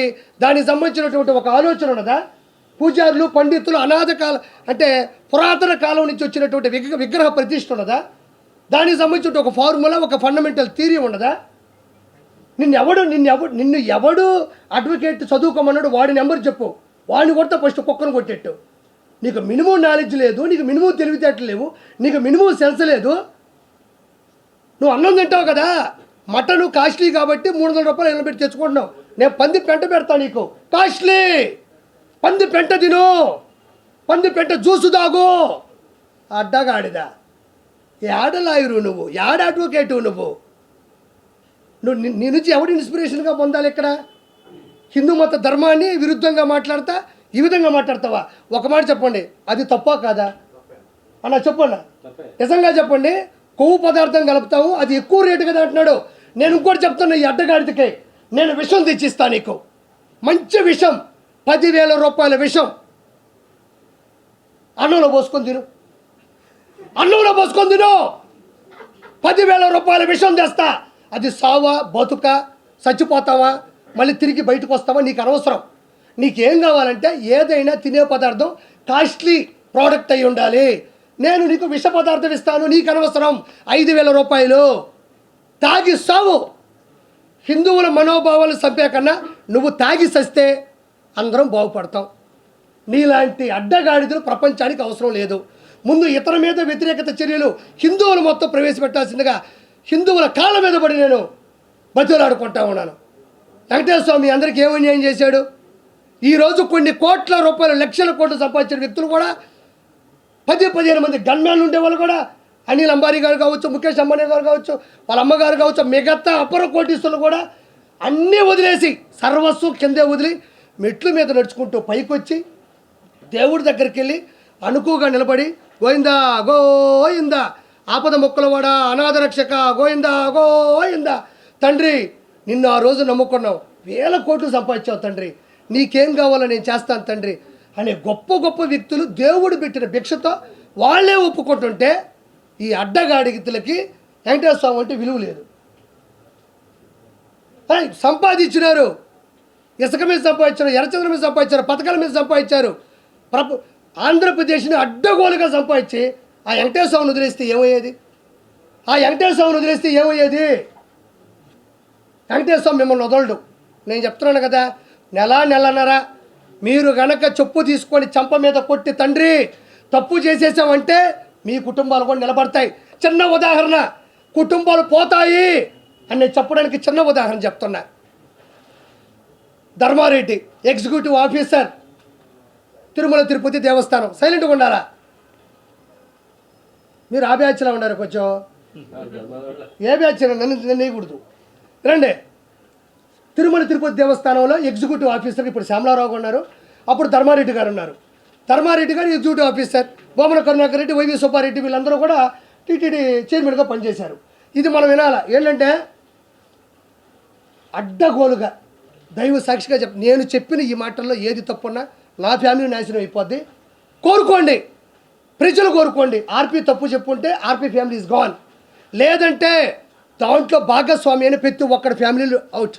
దానికి సంబంధించినటువంటి ఒక ఆలోచన ఉన్నదా? పూజారులు, పండితులు అనాథ కాలం అంటే పురాతన కాలం నుంచి వచ్చినటువంటి విగ్రహ ప్రతిష్ఠ ఉన్నదా? దానికి సంబంధించిన ఒక ఫార్ములా, ఒక ఫండమెంటల్ థియరీ ఉన్నదా? నిన్ను ఎవడు అడ్వకేట్ చదువుకోమన్నాడు, వాడి నెంబర్ చెప్పు, వాడిని కొడితే ఫస్ట్ కుక్కను కొట్టేట్టు. నీకు మినిమం నాలెడ్జ్ లేదు, నీకు మినిమం తెలివితేటలు లేవు, నీకు మినిమం సెన్స్ లేదు. నువ్వు అన్నం తింటావు కదా, మటను కాస్ట్లీ కాబట్టి 300 రూపాయలు నిలబెట్టి తెచ్చుకుంటున్నావు. నేను పంది పెంట పెడతా నీకు, కాస్ట్లీ పంది పెంట తిను, పంది పెంట జ్యూసు తాగు. అడ్డగాడిదా, యాడ లాయరు నువ్వు, యాడ అడ్వకేటు నువ్వు నీ నుంచి ఎవడు ఇన్స్పిరేషన్గా పొందాలి? ఇక్కడ హిందూ మత ధర్మాన్ని విరుద్ధంగా మాట్లాడతా ఈ విధంగా మాట్లాడతావా? ఒక మాట చెప్పండి, అది తప్పా కాదా అన్న? చెప్పండి, నిజంగా చెప్పండి. కొవ్వు పదార్థం కలుపుతావు, అది ఎక్కువ రేటు కదా అంటున్నాడు. నేను ఇంకోటి చెప్తున్నా, ఈ అడ్డగాడికి నేను విషం తెచ్చిస్తా నీకు, మంచి విషం, 10,000 రూపాయల విషం. అన్నంలో పోసుకొని తిను, 10,000 రూపాయల విషం తెస్తా. అది సావా బతుక చచ్చిపోతావా మళ్ళీ తిరిగి బయటకు వస్తావా నీకు అనవసరం. నీకేం కావాలంటే ఏదైనా తినే పదార్థం కాస్ట్లీ ప్రోడక్ట్ అయి ఉండాలి. నేను నీకు విష పదార్థం ఇస్తాను, నీకు అనవసరం. 5,000 రూపాయలు తాగి సావు. హిందువుల మనోభావాలు చంపే కన్నా నువ్వు తాగి సస్తే అందరం బాగుపడతాం. నీలాంటి అడ్డగాడిదలు ప్రపంచానికి అవసరం లేదు. ముందు ఇతర మీద వ్యతిరేకత చర్యలు హిందువులు మొత్తం ప్రవేశపెట్టాల్సిందిగా హిందువుల కాళ్ళ మీద పడి నేను బతులాడుకుంటా ఉన్నాను. వెంకటేశ్వర స్వామి అందరికీ ఏం అన్యాయం చేశాడు? ఈరోజు కొన్ని కోట్ల రూపాయలు లక్షల కోట్లు సంపాదించిన వ్యక్తులు కూడా 10-15 మంది గన్మ్యాన్లు ఉండేవాళ్ళు కూడా, అనిల్ అంబానీ గారు కావచ్చు, ముఖేష్ అంబానీ గారు కావచ్చు, వాళ్ళ అమ్మగారు కావచ్చు, మిగతా అపర కోటీసులు కూడా అన్నీ వదిలేసి సర్వస్వం కిందే వదిలి మెట్ల మీద నడుచుకుంటూ పైకొచ్చి దేవుడి దగ్గరికి వెళ్ళి అనుకుగా నిలబడి గోయిందా గోయిందా ఆపద మొక్కలవాడ అనాథ రక్షక గోయిందా గోయిందా. తండ్రి నిన్ను ఆ రోజు నమ్ముకున్నావు, 1000 కోట్లు సంపాదించావు తండ్రి, నీకేం కావాలో నేను చేస్తాను తండ్రి అనే గొప్ప గొప్ప వ్యక్తులు దేవుడు పెట్టిన భిక్షతో వాళ్ళే ఒప్పుకుంటుంటే ఈ అడ్డగాడిగితులకి వెంకటేశ్వర స్వామి అంటే విలువ లేదు. సంపాదించినారు, ఇసుక మీద సంపాదించారు, ఎర్రచంద్ర మీద సంపాదించారు, పథకాల మీద సంపాదించారు. ఆంధ్రప్రదేశ్ని అడ్డగోలుగా సంపాదించి ఆ వెంకటేశ్వర స్వామిని వదిలేస్తే ఏమయ్యేది? ఆ వెంకటేశ్వర స్వామిని వదిలేస్తే ఏమయ్యేది? వెంకటేశ్వర స్వామి మిమ్మల్ని వదలడు. నేను చెప్తున్నాను కదా, నెలన్నర మీరు గనక చెప్పు తీసుకొని చంప మీద కొట్టి తండ్రి తప్పు చేసేసామంటే మీ కుటుంబాలు కూడా నిలబడతాయి. చిన్న ఉదాహరణ, కుటుంబాలు పోతాయి అని నేను చెప్పడానికి చిన్న ఉదాహరణ చెప్తున్నా. ధర్మారెడ్డి ఎగ్జిక్యూటివ్ ఆఫీసర్, తిరుమల తిరుపతి దేవస్థానం. సైలెంట్గా ఉండాలా మీరు? ఆ బ్యాచ్లో ఉన్నారు కొంచెం. ఏ బ్యాచ్ నన్ను వేయకూడదు. రండి. తిరుమల తిరుపతి దేవస్థానంలో ఎగ్జిక్యూటివ్ ఆఫీసర్ ఇప్పుడు శ్యామలారావు ఉన్నారు, అప్పుడు ధర్మారెడ్డి గారు ఉన్నారు. ధర్మారెడ్డి గారు executive officer, Bommana Karunakar Reddy, YV Subbareddy వీళ్ళందరూ కూడా టీటీడీ చైర్మన్గా పనిచేశారు. ఇది మనం వినాలా. ఏంటంటే అడ్డగోలుగా దైవ సాక్షిగా నేను చెప్పిన ఈ మాటల్లో ఏది తప్పున్నా నా ఫ్యామిలీ నాశనం అయిపోద్ది. కోరుకోండి, ప్రజలు కోరుకోండి. ఆర్పీ తప్పు చెప్పుంటే ఆర్పీ ఫ్యామిలీ ఈజ్ గాన్. లేదంటే దాంట్లో భాగస్వామి అని ప్రతి ఒక్కడి ఫ్యామిలీలు అవుట్.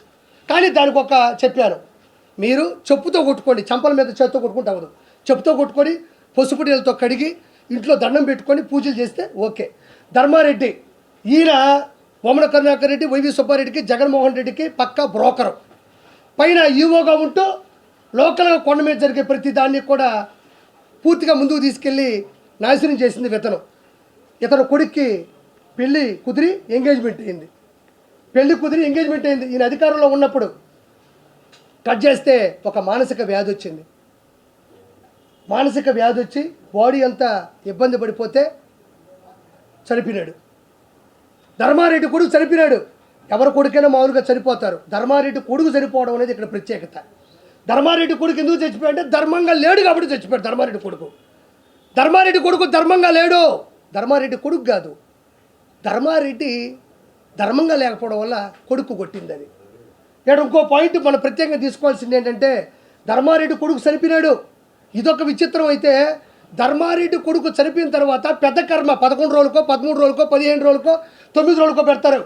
కానీ దానికి ఒక చెప్పాను, మీరు చెప్పుతో కొట్టుకోండి, చంపల మీద చేత్తో కొట్టుకుంటే అవ్వదు. చెప్పుతో కొట్టుకొని పసుపు నీళ్ళతో కడిగి ఇంట్లో దండం పెట్టుకొని పూజలు చేస్తే ఓకే. ధర్మారెడ్డి ఈయన బొమ్మన కరుణాకర్ రెడ్డి, వైవి సుబ్బారెడ్డికి, జగన్మోహన్ రెడ్డికి పక్కా బ్రోకరు. పైన ఈవోగా ఉంటూ లోకల్గా కొండ మీద జరిగే ప్రతి దాన్ని కూడా పూర్తిగా ముందుకు తీసుకెళ్ళి నాశనం చేసింది వితను. ఇతను కొడుక్కి పెళ్ళి కుదిరి ఎంగేజ్మెంట్ అయింది. ఈయన అధికారంలో ఉన్నప్పుడు కట్ చేస్తే ఒక మానసిక వ్యాధి వచ్చింది. మానసిక వ్యాధి వచ్చి బాడీ అంతా ఇబ్బంది పడిపోతే చనిపోయినాడు. ధర్మారెడ్డి కొడుకు చనిపోయినాడు. ఎవరి కొడుకైనా మామూలుగా చనిపోతారు, ధర్మారెడ్డి కొడుకు చనిపోవడం అనేది ఇక్కడ ప్రత్యేకత. ధర్మారెడ్డి కొడుకు ఎందుకు చచ్చిపోయాడంటే ధర్మంగా లేడు కాబట్టి చచ్చిపోయాడు. ధర్మారెడ్డి కొడుకు ధర్మంగా లేడు. ధర్మారెడ్డి కొడుకు కాదు, ధర్మారెడ్డి ధర్మంగా లేకపోవడం వల్ల కొడుకు కొట్టింది. అది ఇక్కడ ఇంకో పాయింట్ మనం ప్రత్యేకంగా తీసుకోవాల్సింది ఏంటంటే ధర్మారెడ్డి కొడుకు చనిపోయినాడు. ఇదొక విచిత్రం. అయితే ధర్మారెడ్డి కొడుకు చనిపోయిన తర్వాత పెద్ద కర్మ 11 రోజులకో 13 రోజులకో 15 రోజులకో 9 రోజులకో పెడతారు.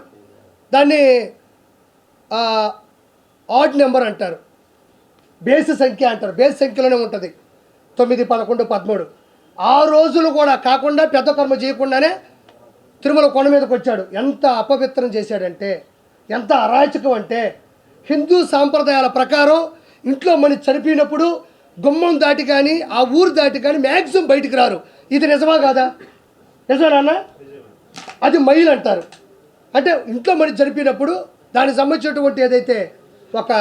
దాన్ని ఆడ్ నెంబర్ అంటారు, బేసి సంఖ్య అంటారు. బేసి సంఖ్యలోనే ఉంటుంది 9, 11, 13. ఆ రోజులు కూడా కాకుండా పెద్ద కర్మ చేయకుండానే తిరుమల కొండ మీదకి వచ్చాడు. ఎంత అపవిత్రం చేశాడంటే, ఎంత అరాచకం అంటే, హిందూ సాంప్రదాయాల ప్రకారం ఇంట్లో మనిషి చనిపోయినప్పుడు గుమ్మం దాటి కానీ ఆ ఊరు దాటి కానీ మ్యాక్సిమం బయటికి రారు. ఇది నిజమా కాదా? నిజమేనా? అది మైల్ అంటారు. అంటే ఇంట్లో మనిషి చనిపోయినప్పుడు దానికి సంబంధించినటువంటి ఏదైతే ఒక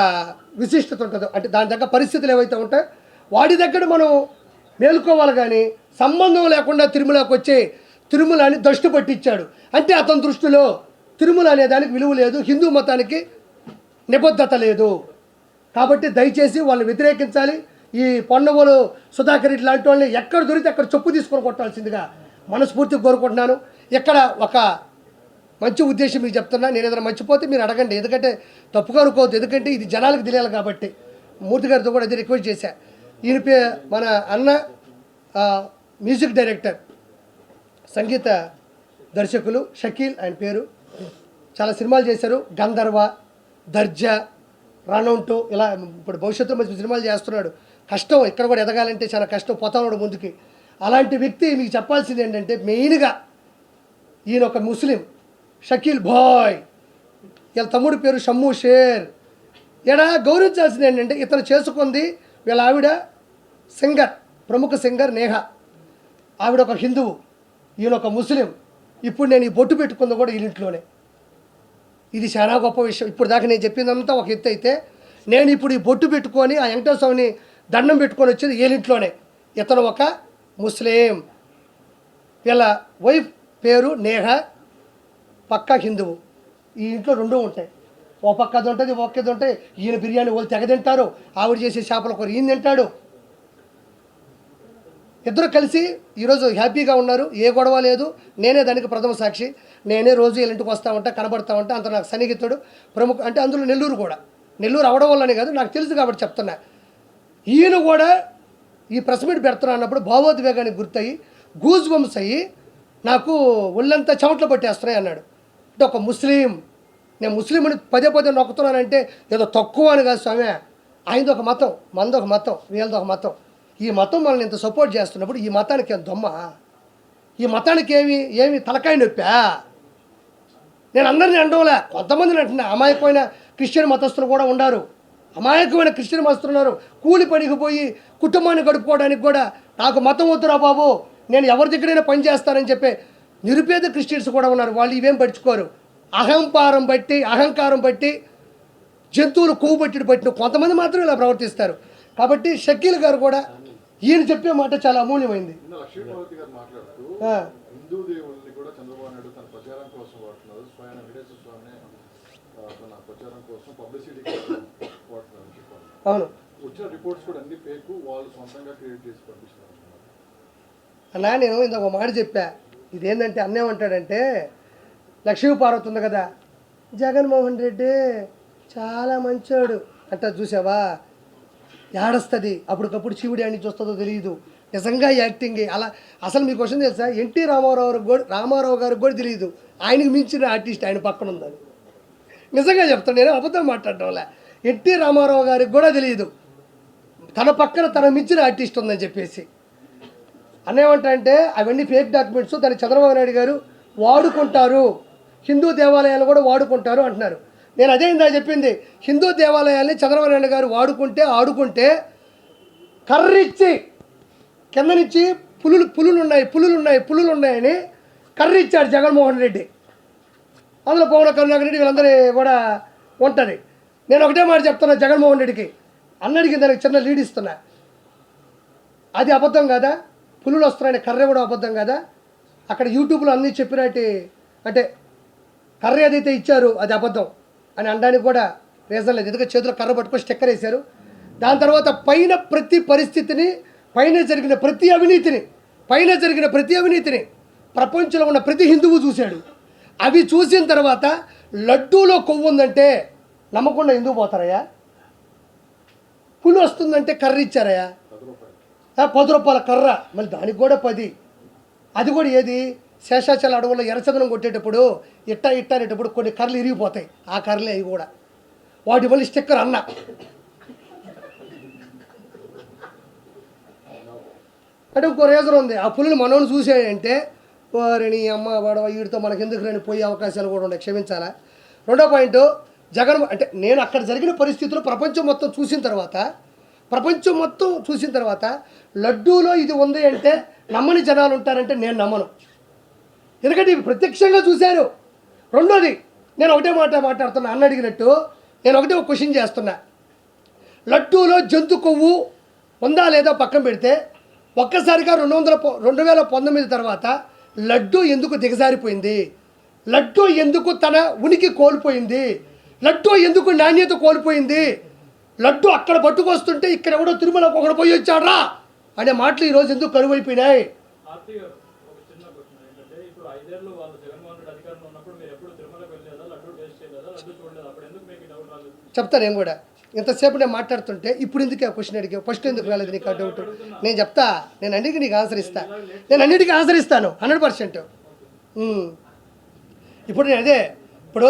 విశిష్టత ఉంటుందో, అంటే దాని దగ్గర పరిస్థితులు ఏవైతే ఉంటాయో వాటి దగ్గర మనం మేలుకోవాలి. కానీ సంబంధం లేకుండా తిరుమలకి వచ్చి తిరుమలని దృష్టి పట్టించాడు. అంటే అతని దృష్టిలో తిరుమల అనే దానికి విలువ లేదు, హిందూ మతానికి నిబద్ధత లేదు. కాబట్టి దయచేసి వాళ్ళని వ్యతిరేకించాలి. ఈ పొన్నవోలు సుధాకర్ రెడ్డి లాంటి వాళ్ళని ఎక్కడ దొరికితే అక్కడ చెప్పు తీసుకొని కొట్టాల్సిందిగా మనస్ఫూర్తిగా కోరుకుంటున్నాను. ఇక్కడ ఒక మంచి ఉద్దేశం మీకు చెప్తున్నా. నేను ఏదైనా మర్చిపోతే మీరు అడగండి, ఎందుకంటే తప్పుగా అనుకోవద్దు. ఎందుకంటే ఇది జనాలకు తెలియాలి కాబట్టి. మూర్తి గారితో కూడా అది రిక్వెస్ట్ చేశా. ఈయన మన అన్న మ్యూజిక్ డైరెక్టర్, సంగీత దర్శకులు షకీల్, ఆయన పేరు చాలా సినిమాలు చేశారు. గంధర్వ, దర్జా, రనౌంటు ఇలా ఇప్పుడు భవిష్యత్తులో మంచి సినిమాలు చేస్తున్నాడు. కష్టం ఇక్కడ కూడా ఎదగాలంటే చాలా కష్టం, పోతాడు ముందుకి. అలాంటి వ్యక్తి మీకు చెప్పాల్సింది ఏంటంటే మెయిన్గా ఈయన ఒక ముస్లిం, షకీల్ బాయ్, వీళ్ళ తమ్ముడి పేరు షమ్మూ షేర్. ఈడ గౌరవించాల్సింది ఏంటంటే ఇతను చేసుకుంది వీళ్ళ ఆవిడ సింగర్, ప్రముఖ సింగర్ నేహా. ఆవిడ ఒక హిందువు, ఈయన ఒక ముస్లిం. ఇప్పుడు నేను ఈ బొట్టు పెట్టుకుంది కూడా వీళ్ళింట్లోనే. ఇది చాలా గొప్ప విషయం. ఇప్పుడు దాకా నేను చెప్పిందంతా ఒక ఎత్తు అయితే, నేను ఇప్పుడు ఈ బొట్టు పెట్టుకొని ఆ వెంకటేశ్వర స్వామిని దండం పెట్టుకొని వచ్చేది వీళ్ళింట్లోనే. ఇతను ఒక ముస్లిం, వీళ్ళ వైఫ్ పేరు నేహా, పక్కా హిందువు. ఈ ఇంట్లో రెండూ ఉంటాయి, ఓ పక్క అది ఉంటుంది, ఒక్కది ఉంటాయి. ఈయన బిర్యానీ వాళ్ళు తెగ తింటారు, ఆవిడ చేసే చేపల కూర ఈయన తింటాడు. ఇద్దరు కలిసి ఈరోజు హ్యాపీగా ఉన్నారు, ఏ గొడవ లేదు. నేనే దానికి ప్రథమ సాక్షి. నేనే రోజు వీళ్ళ ఇంటికి వస్తూ ఉంటా, కనబడతా ఉంటా. అంత నాకు సన్నిహితుడు, ప్రముఖ. అంటే అందులో నెల్లూరు కూడా, నెల్లూరు అవడం వల్లనే కాదు, నాకు తెలుసు కాబట్టి చెప్తున్నా. ఈయన కూడా ఈ ప్రెస్ మీట్ పెడుతున్నా అన్నప్పుడు భావోద్వేగానికి గుర్తయి గూజ్ బంప్స్ అయ్యి నాకు ఒళ్ళంతా చెమట్లు పట్టేస్తున్నాయి అన్నాడు. అంటే ఒక ముస్లిం, నేను ముస్లిం అని పదే పదే నొక్కుతున్నానంటే ఏదో తక్కువ అని కాదు స్వామి. ఆయనది ఒక మతం, మనది ఒక మతం, వీళ్ళది ఒక మతం. ఈ మతం మనల్ని ఇంత సపోర్ట్ చేస్తున్నప్పుడు ఈ మతానికి ఏం దొమ్మ? ఈ మతానికి ఏమి తలకాయ నొప్పా? నేను అందరినీ అండవలే, కొంతమందిని అంటున్నా. అమాయకమైన క్రిస్టియన్ మతస్థులు కూడా ఉన్నారు, అమాయకమైన క్రిస్టియన్ మతస్థులు ఉన్నారు. కూలి పనికి పోయి కుటుంబాన్ని గడుపుకోవడానికి కూడా నాకు మతం వద్దురా బాబు, నేను ఎవరి దగ్గరైనా పని చేస్తానని చెప్పే నిరుపేద క్రిస్టియన్స్ కూడా ఉన్నారు. వాళ్ళు ఇవేం పట్టించుకోరు. అహంకారం బట్టి జంతువులు కొవ్వు పట్టిన కొంతమంది మాత్రం ఇలా ప్రవర్తిస్తారు. కాబట్టి షకీల్ గారు కూడా ఈయన చెప్పే మాట చాలా అమూల్యమైంది. అవును అన్నా, నేను ఇంత ఒక మాట చెప్పా. ఇదేంటంటే అన్నేమంటాడంటే, లక్ష్మీ పార్వతి ఉంది కదా, జగన్మోహన్ రెడ్డి చాలా మంచోడు అంట, చూసావా ఏడస్తుంది. అప్పటికప్పుడు శివుడి అని చూస్తుందో తెలియదు. నిజంగా యాక్టింగ్ అలా. అసలు మీ క్వశ్చన్ తెలుసా, ఎన్టీ రామారావు గారికి కూడా తెలియదు ఆయనకు మించిన ఆర్టిస్ట్ ఆయన పక్కన ఉందని. నిజంగా చెప్తాను, నేను అబద్ధం మాట్లాడటం వల్ల. ఎన్టీ రామారావు గారికి కూడా తెలియదు తన పక్కన తన మించిన ఆర్టిస్ట్ ఉందని చెప్పేసి. అన్నేమంటే అవన్నీ ఫేక్ డాక్యుమెంట్స్, దాన్ని చంద్రబాబు నాయుడు గారు వాడుకుంటారు, హిందూ దేవాలయాలు కూడా వాడుకుంటారు అంటున్నారు. నేను అదే ఇందా చెప్పింది, హిందూ దేవాలయాల్ని చంద్రబాబు నాయుడు గారు ఆడుకుంటే కర్రిచ్చి కింద నుంచి పులులు ఉన్నాయని కర్రిచ్చాడు జగన్మోహన్ రెడ్డి. అందులో పవన్ కళ్యాణ్ రెడ్డి వీళ్ళందరూ కూడా ఉంటుంది. నేను ఒకటే మాట చెప్తున్నా జగన్మోహన్ రెడ్డికి, అన్నడికి దానికి చిన్న లీడ్ ఇస్తున్నా. అది అబద్ధం కదా, పులులు వస్తున్నాయని కర్ర కూడా అబద్ధం కదా. అక్కడ యూట్యూబ్లో అన్నీ చెప్పినట్టు, అంటే కర్ర ఏదైతే ఇచ్చారు అది అబద్ధం అని అనడానికి కూడా రీజన్ లేదు. ఎందుకంటే చేతిలో కర్ర పట్టుకొని స్టిక్కర్ వేశారు. దాని తర్వాత పైన జరిగిన ప్రతి అవినీతిని ప్రపంచంలో ఉన్న ప్రతి హిందువు చూశాడు. అవి చూసిన తర్వాత లడ్డూలో కొవ్వు ఉందంటే నమ్మకుండా హిందువు పోతారయ్యా? పులి వస్తుందంటే కర్ర ఇచ్చారయ్యా, 10 రూపాయల కర్ర, మళ్ళీ దానికి కూడా 10. అది కూడా ఏది, శేషాచల అడవుల్లో ఎర్రచందనం కొట్టేటప్పుడు ఇట్ట అనేటప్పుడు కొన్ని కర్రలు ఇరిగిపోతాయి, ఆ కర్రలే అవి కూడా. వాటి మళ్ళీ స్టిక్కర్ అన్న. అంటే ఇంకో రీజన్ ఉంది, ఆ పులులు మనోని చూసాయంటే వారిని అమ్మ వాడవ వీడితో మనకి ఎందుకు రాని పోయే అవకాశాలు కూడా ఉన్నాయి, క్షమించాలా. రెండో పాయింట్, జగన్ అంటే నేను అక్కడ జరిగిన పరిస్థితులు ప్రపంచం మొత్తం చూసిన తర్వాత లడ్డూలో ఇది ఉంది అంటే నమ్మని జనాలు ఉంటారంటే నేను నమ్మను. ఎందుకంటే ఇవి ప్రత్యక్షంగా చూశారు. రెండోది, నేను ఒకటే మాట్లాడుతున్నా, అన్న అడిగినట్టు నేను ఒకటే ఒక క్వశ్చన్ చేస్తున్నా. లడ్డూలో జంతు కొవ్వు ఉందా లేదా పక్కన పెడితే, ఒక్కసారిగా 2019 తర్వాత లడ్డూ ఎందుకు దిగజారిపోయింది? లడ్డూ ఎందుకు తన ఉనికి కోల్పోయింది? లడ్డూ ఎందుకు నాణ్యత కోల్పోయింది? లడ్డూ అక్కడ పట్టుకొస్తుంటే ఇక్కడ ఎవడో తిరుమలకు ఒకడు పోయి వచ్చాడ్రా అనే మాటలు ఈరోజు ఎందుకు కరువైపోయినాయి? చెప్తాను నేను కూడా. ఇంతసేపు నేను మాట్లాడుతుంటే ఇప్పుడు ఎందుకు ఆ క్వశ్చన్ అడిగా, ఫస్ట్ ఎందుకు రాలేదు నీకు ఆ డౌట్? నేను చెప్తా, నేను అన్నిటికీ నీకు ఆన్సర్ ఇస్తాను, నేను అన్నిటికీ ఆన్సర్ ఇస్తాను 100%. ఇప్పుడు ఇప్పుడు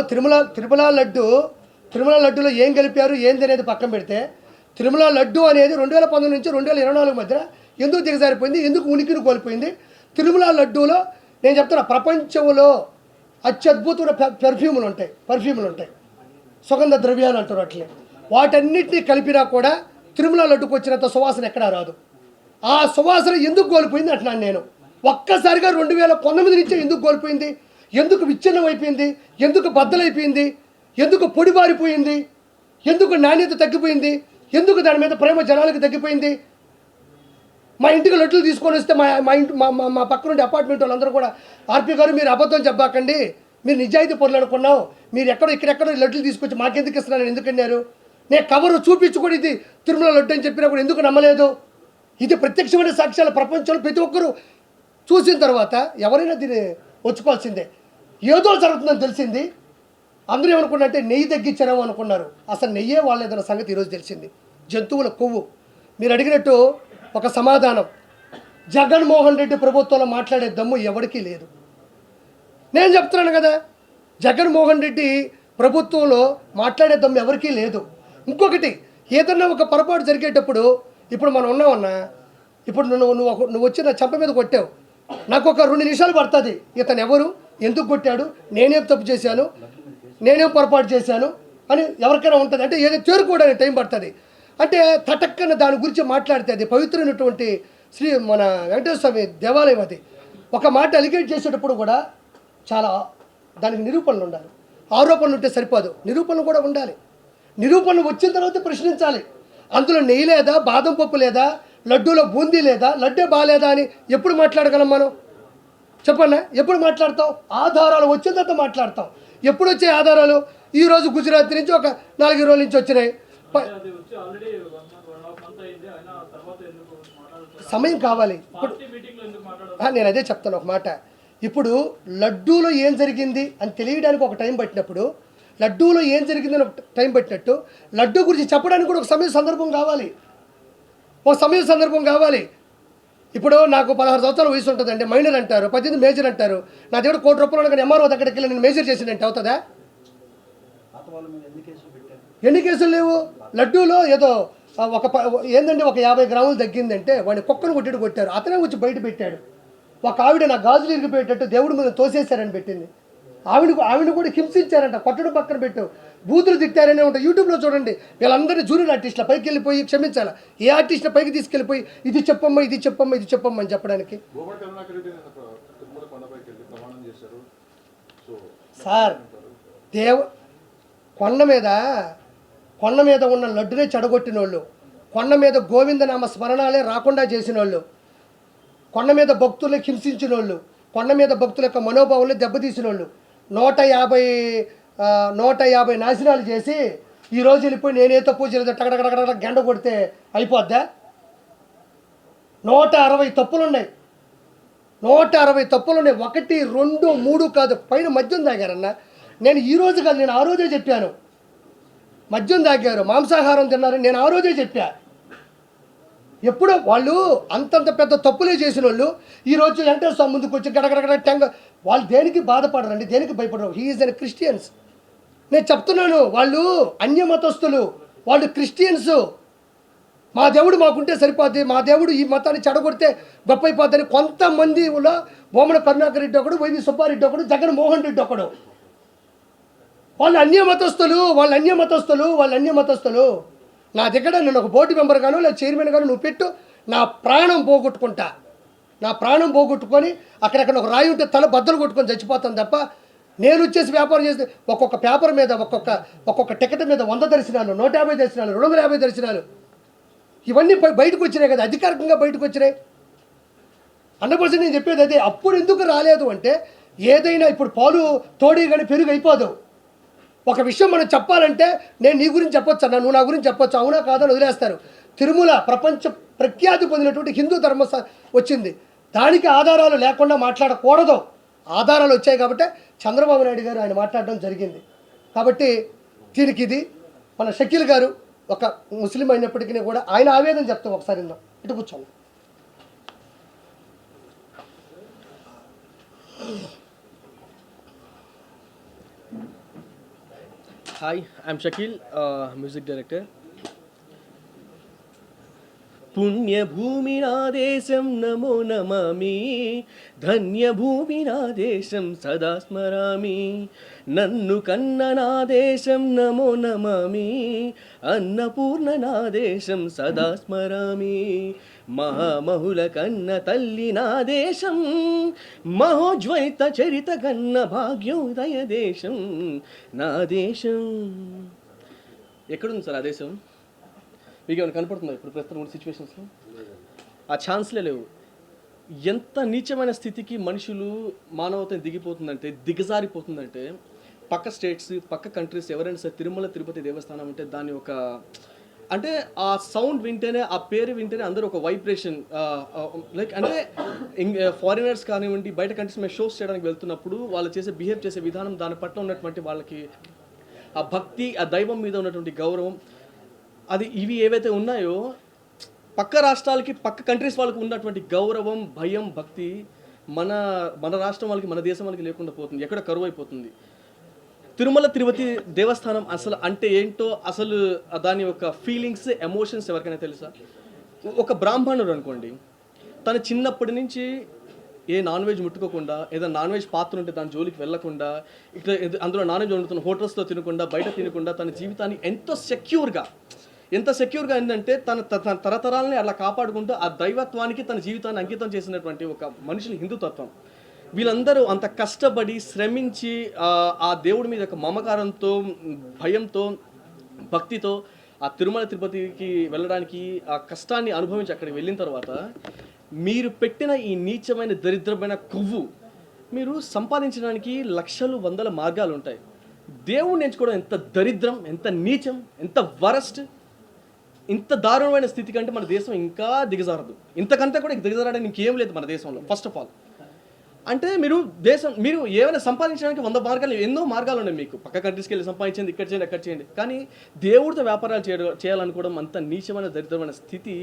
తిరుమల లడ్డులో ఏం కలిపారు ఏంది అనేది పక్కన పెడితే తిరుమల లడ్డు అనేది 2019 నుంచి 2024 మధ్య ఎందుకు దిగజారిపోయింది, ఎందుకు ఉనికిని కోల్పోయింది? తిరుమల లడ్డూలో నేను చెప్తున్నా, ప్రపంచంలో అత్యద్భుతమైన పర్ఫ్యూములు ఉంటాయి, సుగంధ ద్రవ్యాలు అంటారు అట్లే. వాటన్నిటినీ కలిపినా కూడా తిరుమల లడ్డుకు వచ్చినంత సువాసన ఎక్కడా రాదు. ఆ సువాసన ఎందుకు కోల్పోయింది అంటున్నాను నేను. ఒక్కసారిగా 2019 నుంచే ఎందుకు కోల్పోయింది? ఎందుకు విచ్ఛిన్నం అయిపోయింది? ఎందుకు బద్దలైపోయింది? ఎందుకు పొడిబారిపోయింది? ఎందుకు నాణ్యత తగ్గిపోయింది? ఎందుకు దాని మీద ప్రేమ జనాలకు తగ్గిపోయింది? మా ఇంటికి లడ్డులు తీసుకొని వస్తే మా పక్క నుండి అపార్ట్మెంట్ వాళ్ళందరూ కూడా, ఆర్పి గారు మీరు అబద్ధం చెప్పాకండి, మీరు నిజాయితీ పనులు అనుకున్నాం, మీరు ఇక్కడెక్కడో లడ్డులు తీసుకొచ్చి మాకెందుకు ఇస్తున్నాను ఎందుకన్నారు? నేను కవరు చూపించుకొని ఇది తిరుమల లడ్డు అని చెప్పినా కూడా ఎందుకు నమ్మలేదు? ఇది ప్రత్యక్షమైన సాక్ష్యాలు ప్రపంచంలో ప్రతి ఒక్కరూ చూసిన తర్వాత ఎవరైనా దీన్ని వచ్చుకోవాల్సిందే. ఏదో జరుగుతుందని తెలిసింది. అందరూ ఏమనుకున్నారంటే నెయ్యి తగ్గించారేమో అనుకున్నారు. అసలు నెయ్యే వాళ్ళేదన్న సంగతి ఈరోజు తెలిసింది. జంతువుల కొవ్వు. మీరు అడిగినట్టు ఒక సమాధానం, జగన్మోహన్ రెడ్డి ప్రభుత్వంలో మాట్లాడే దమ్ము ఎవరికీ లేదు. నేను చెప్తున్నాను కదా, జగన్మోహన్ రెడ్డి ప్రభుత్వంలో మాట్లాడే దమ్ము ఎవరికీ లేదు. ఇంకొకటి, ఏదన్నా ఒక పొరపాటు జరిగేటప్పుడు, ఇప్పుడు మనం ఉన్నామన్నా, ఇప్పుడు నువ్వు వచ్చి నా చెంప మీద కొట్టావు, నాకు ఒక 2 నిమిషాలు పడుతుంది ఇతను ఎవరు, ఎందుకు కొట్టాడు, నేనేం తప్పు చేశాను, నేనేం పొరపాటు చేశాను అని ఎవరికైనా ఉంటుంది. అంటే ఏదో తేరుకోవడానికి టైం పడుతుంది. అంటే తటక్కన దాని గురించి మాట్లాడితే అది పవిత్రమైనటువంటి మన వెంకటేశ్వర స్వామి దేవాలయం. అది ఒక మాట అలిగేట్ చేసేటప్పుడు కూడా చాలా దానికి నిరూపణలు ఉండాలి. ఆరోపణలు ఉంటే సరిపోదు, నిరూపణలు కూడా ఉండాలి. నిరూపణలు వచ్చిన తర్వాత ప్రశ్నించాలి. అందులో నెయ్యి లేదా, బాదం పప్పు లేదా, లడ్డూలో బూందీ లేదా, లడ్డే బాగాలేదా అని ఎప్పుడు మాట్లాడగలం మనం? చెప్పన్నా, ఎప్పుడు మాట్లాడతాం? ఆధారాలు వచ్చిన తర్వాత మాట్లాడతాం. ఎప్పుడు వచ్చే ఆధారాలు? ఈరోజు గుజరాత్ నుంచి ఒక 4 రోజుల నుంచి వచ్చినాయి. సమయం కావాలి. నేను అదే చెప్తాను ఒక మాట. ఇప్పుడు లడ్డూలో ఏం జరిగింది అని తెలియడానికి ఒక టైం పట్టినప్పుడు, లడ్డూలో ఏం జరిగిందని ఒక టైం పట్టినట్టు లడ్డూ గురించి చెప్పడానికి కూడా ఒక సందర్భం కావాలి. ఇప్పుడు నాకు 16 సంవత్సరాల వయసు ఉంటుందండి, మైనర్ అంటారు, 18 మేజర్ అంటారు. నా దగ్గర ₹1,00,00,000 కానీ ఎంఆర్ఓ దగ్గరికి వెళ్ళి నేను మేజర్ చేసినంటే అవుతుందా? ఎన్ని కేసులు లేవు. లడ్డూలో ఏదో ఒక 50 గ్రాములు తగ్గిందంటే వాడిని కుక్కను కొట్టారు, అతనే వచ్చి బయట పెట్టాడు. ఒక ఆవిడ నా గాజులు ఇరిగిపోయేటట్టు దేవుడి మీద తోసేశారని పెట్టింది. ఆవిడ కూడా హింసించారంట, కొట్టడం పక్కన పెట్టు, బూతులు తిట్టారనే ఉంటాయి. యూట్యూబ్లో చూడండి. వీళ్ళందరినీ జూనియర్ ఆర్టిస్టుల పైకి వెళ్ళిపోయి క్షమించాలి, ఏ ఆర్టిస్టుల పైకి తీసుకెళ్ళిపోయి ఇది చెప్పమ్మా అని చెప్పడానికి. సార్, కొండ మీద ఉన్న లడ్డునే చెడగొట్టిన వాళ్ళు, కొండ మీద గోవిందనామ స్మరణాలే రాకుండా చేసిన వాళ్ళు, కొండ మీద భక్తులు హింసించిన వాళ్ళు, కొండ మీద భక్తుల యొక్క మనోభావాలు దెబ్బతీసిన వాళ్ళు, 150 నాశనాలు చేసి ఈరోజు వెళ్ళిపోయి నేనే తప్పు చేయలేదు టగడగడగడ గండ కొడితే అయిపోద్దా? 160 తప్పులున్నాయి. 160 తప్పులున్నాయి. 1, 2, 3 కాదు, పైన మద్యం తాగారన్న. నేను ఈరోజు కాదు, నేను ఆ రోజే చెప్పాను. మద్యం తాగారు, మాంసాహారం తిన్నారని నేను ఆ రోజే చెప్పా. ఎప్పుడో వాళ్ళు అంతంత పెద్ద తప్పులే చేసిన వాళ్ళు ఈరోజు వెంకటేశ్వర స్వామి ముందుకు వచ్చి గడగడగడ వాళ్ళు దేనికి బాధపడరండి, దేనికి భయపడరు. హీఈస్ అన్ క్రిస్టియన్స్. నేను చెప్తున్నాను, వాళ్ళు అన్యమతస్థులు, వాళ్ళు క్రిస్టియన్స్. మా దేవుడు మాకుంటే సరిపోద్ది, మా దేవుడు ఈ మతాన్ని చెడగొడితే గొప్ప అయిపోద్దని కొంతమందిలో బొమ్మన కరుణాకర్ రెడ్డి ఒకడు, వైవి సుబ్బారెడ్డి ఒకడు, జగన్మోహన్ రెడ్డి ఒకడు. వాళ్ళు అన్యమతస్థులు. నా దగ్గర నేను ఒక బోర్డు మెంబర్ గాను లేదా చైర్మన్ గాను నువ్వు పెట్టు, నా ప్రాణం పోగొట్టుకొని అక్కడక్కడ ఒక రాయి ఉంటే తల బద్దలు కొట్టుకొని చచ్చిపోతాను తప్ప నేను వచ్చేసి వ్యాపారం చేస్తే ఒక్కొక్క పేపర్ మీద ఒక్కొక్క టికెట్ మీద 100 దర్శనాలు, 150 దర్శనాలు, 250 దర్శనాలు ఇవన్నీ బయటకు వచ్చినాయి కదా, అధికారికంగా బయటకు వచ్చినాయి. 100% నేను చెప్పేది అదే. అప్పుడు ఎందుకు రాలేదు అంటే, ఏదైనా ఇప్పుడు పాలు తోడి కానీ పెరుగు అయిపోదు. ఒక విషయం మనం చెప్పాలంటే నేను నీ గురించి చెప్పొచ్చు అన్న, నువ్వు నా గురించి చెప్పొచ్చు, అవునా కాదని వదిలేస్తారు. తిరుమల ప్రపంచ ప్రఖ్యాతి పొందినటువంటి హిందూ ధర్మ వచ్చింది, దానికి ఆధారాలు లేకుండా మాట్లాడకూడదు. ఆధారాలు వచ్చాయి కాబట్టి చంద్రబాబు నాయుడు గారు ఆయన మాట్లాడడం జరిగింది. కాబట్టి దీనికి ఇది మన షకీల్ గారు ఒక ముస్లిం అయినప్పటికీ కూడా ఆయన ఆవేదన చెప్తాం. ఒకసారి ఇటు కూర్చోండి. Hi, I'm Shakil, music director. పుణ్యభూమి నా దేశం నమో నమామి, ధన్యభూమి నా దేశం సదా స్మరామి. నన్ను కన్న నా దేశం నమో నమామి, అన్నపూర్ణ నా దేశం సదా స్మరామి. మహామహుల కన్న తల్లి నా దేశం, మహోజ్వలిత చరిత కన్న భాగ్యోదయ దేశం నా దేశం. ఎక్కడుంది సార్ ఆ దేశం? మీకు ఏమైనా కనపడుతుందా ఇప్పుడు ప్రస్తుతం ఉన్న సిచ్యువేషన్స్లో? ఆ ఛాన్స్లే లేవు. ఎంత నీచమైన స్థితికి మనుషులు మానవత దిగజారిపోతుందంటే పక్క స్టేట్స్, పక్క కంట్రీస్ ఎవరైనా సరే తిరుమల తిరుపతి దేవస్థానం అంటే దాని ఒక అంటే ఆ సౌండ్ వింటేనే, ఆ పేరు వింటేనే అందరూ ఒక వైబ్రేషన్, లైక్ అంటే ఫారినర్స్ కానివ్వండి, బయట కంట్రీస్ మేము షోస్ చేయడానికి వెళ్తున్నప్పుడు వాళ్ళు బిహేవ్ చేసే విధానం, దాని పట్ల ఉన్నటువంటి వాళ్ళకి ఆ భక్తి, ఆ దైవం మీద ఉన్నటువంటి గౌరవం, అది ఇవి ఏవైతే ఉన్నాయో పక్క రాష్ట్రాలకి, పక్క కంట్రీస్ వాళ్ళకి ఉన్నటువంటి గౌరవం, భయం, భక్తి మన మన రాష్ట్రం వాళ్ళకి, మన దేశం వాళ్ళకి లేకుండా పోతుంది, ఎక్కడ కరువు అయిపోతుంది. తిరుమల తిరుపతి దేవస్థానం అసలు అంటే ఏంటో, అసలు దాని యొక్క ఫీలింగ్స్, ఎమోషన్స్ ఎవరికైనా తెలుసా? ఒక బ్రాహ్మణుడు అనుకోండి, తను చిన్నప్పటి నుంచి ఏ నాన్ వెజ్ ముట్టుకోకుండా, ఏదైనా నాన్ వెజ్ పాత్ర ఉంటే దాని జోలికి వెళ్లకుండా, ఇట్లా అందులో నాన్ వెజ్ వండుతున్న హోటల్స్లో తినకుండా, బయట తినకుండా తన జీవితాన్ని ఎంత సెక్యూర్గా ఏంటంటే తన తరతరాలని అలా కాపాడుకుంటూ ఆ దైవత్వానికి తన జీవితాన్ని అంకితం చేసినటువంటి ఒక మనిషిని హిందుతత్వం. వీళ్ళందరూ అంత కష్టపడి శ్రమించి ఆ దేవుడి మీద ఒక మమకారంతో, భయంతో, భక్తితో ఆ తిరుమల తిరుపతికి వెళ్ళడానికి ఆ కష్టాన్ని అనుభవించి అక్కడికి వెళ్ళిన తర్వాత మీరు పెట్టిన ఈ నీచమైన దరిద్రమైన కొవ్వు మీరు సంపాదించడానికి లక్షలు, వందల మార్గాలు ఉంటాయి. దేవుడిని ఎంచుకోవడం ఎంత దరిద్రం, ఎంత నీచం, ఎంత వరస్ట్. ఇంత దారుణమైన స్థితి కంటే మన దేశం ఇంకా దిగజారదు. ఇంతకంటే కూడా దిగజారడానికి ఇంకేం లేదు మన దేశంలో. ఫస్ట్ ఆఫ్ ఆల్ అంటే మీరు ఏమైనా సంపాదించడానికి 100 మార్గాలు, ఎన్నో మార్గాలు ఉన్నాయి మీకు. పక్క కంట్రీస్కి వెళ్ళి సంపాదించండి, ఇక్కడ చేయండి, అక్కడ చేయండి. కానీ దేవుడితో వ్యాపారాలు చేయాలనుకోవడం అంత నీచమైన, దరిద్రమైన స్థితి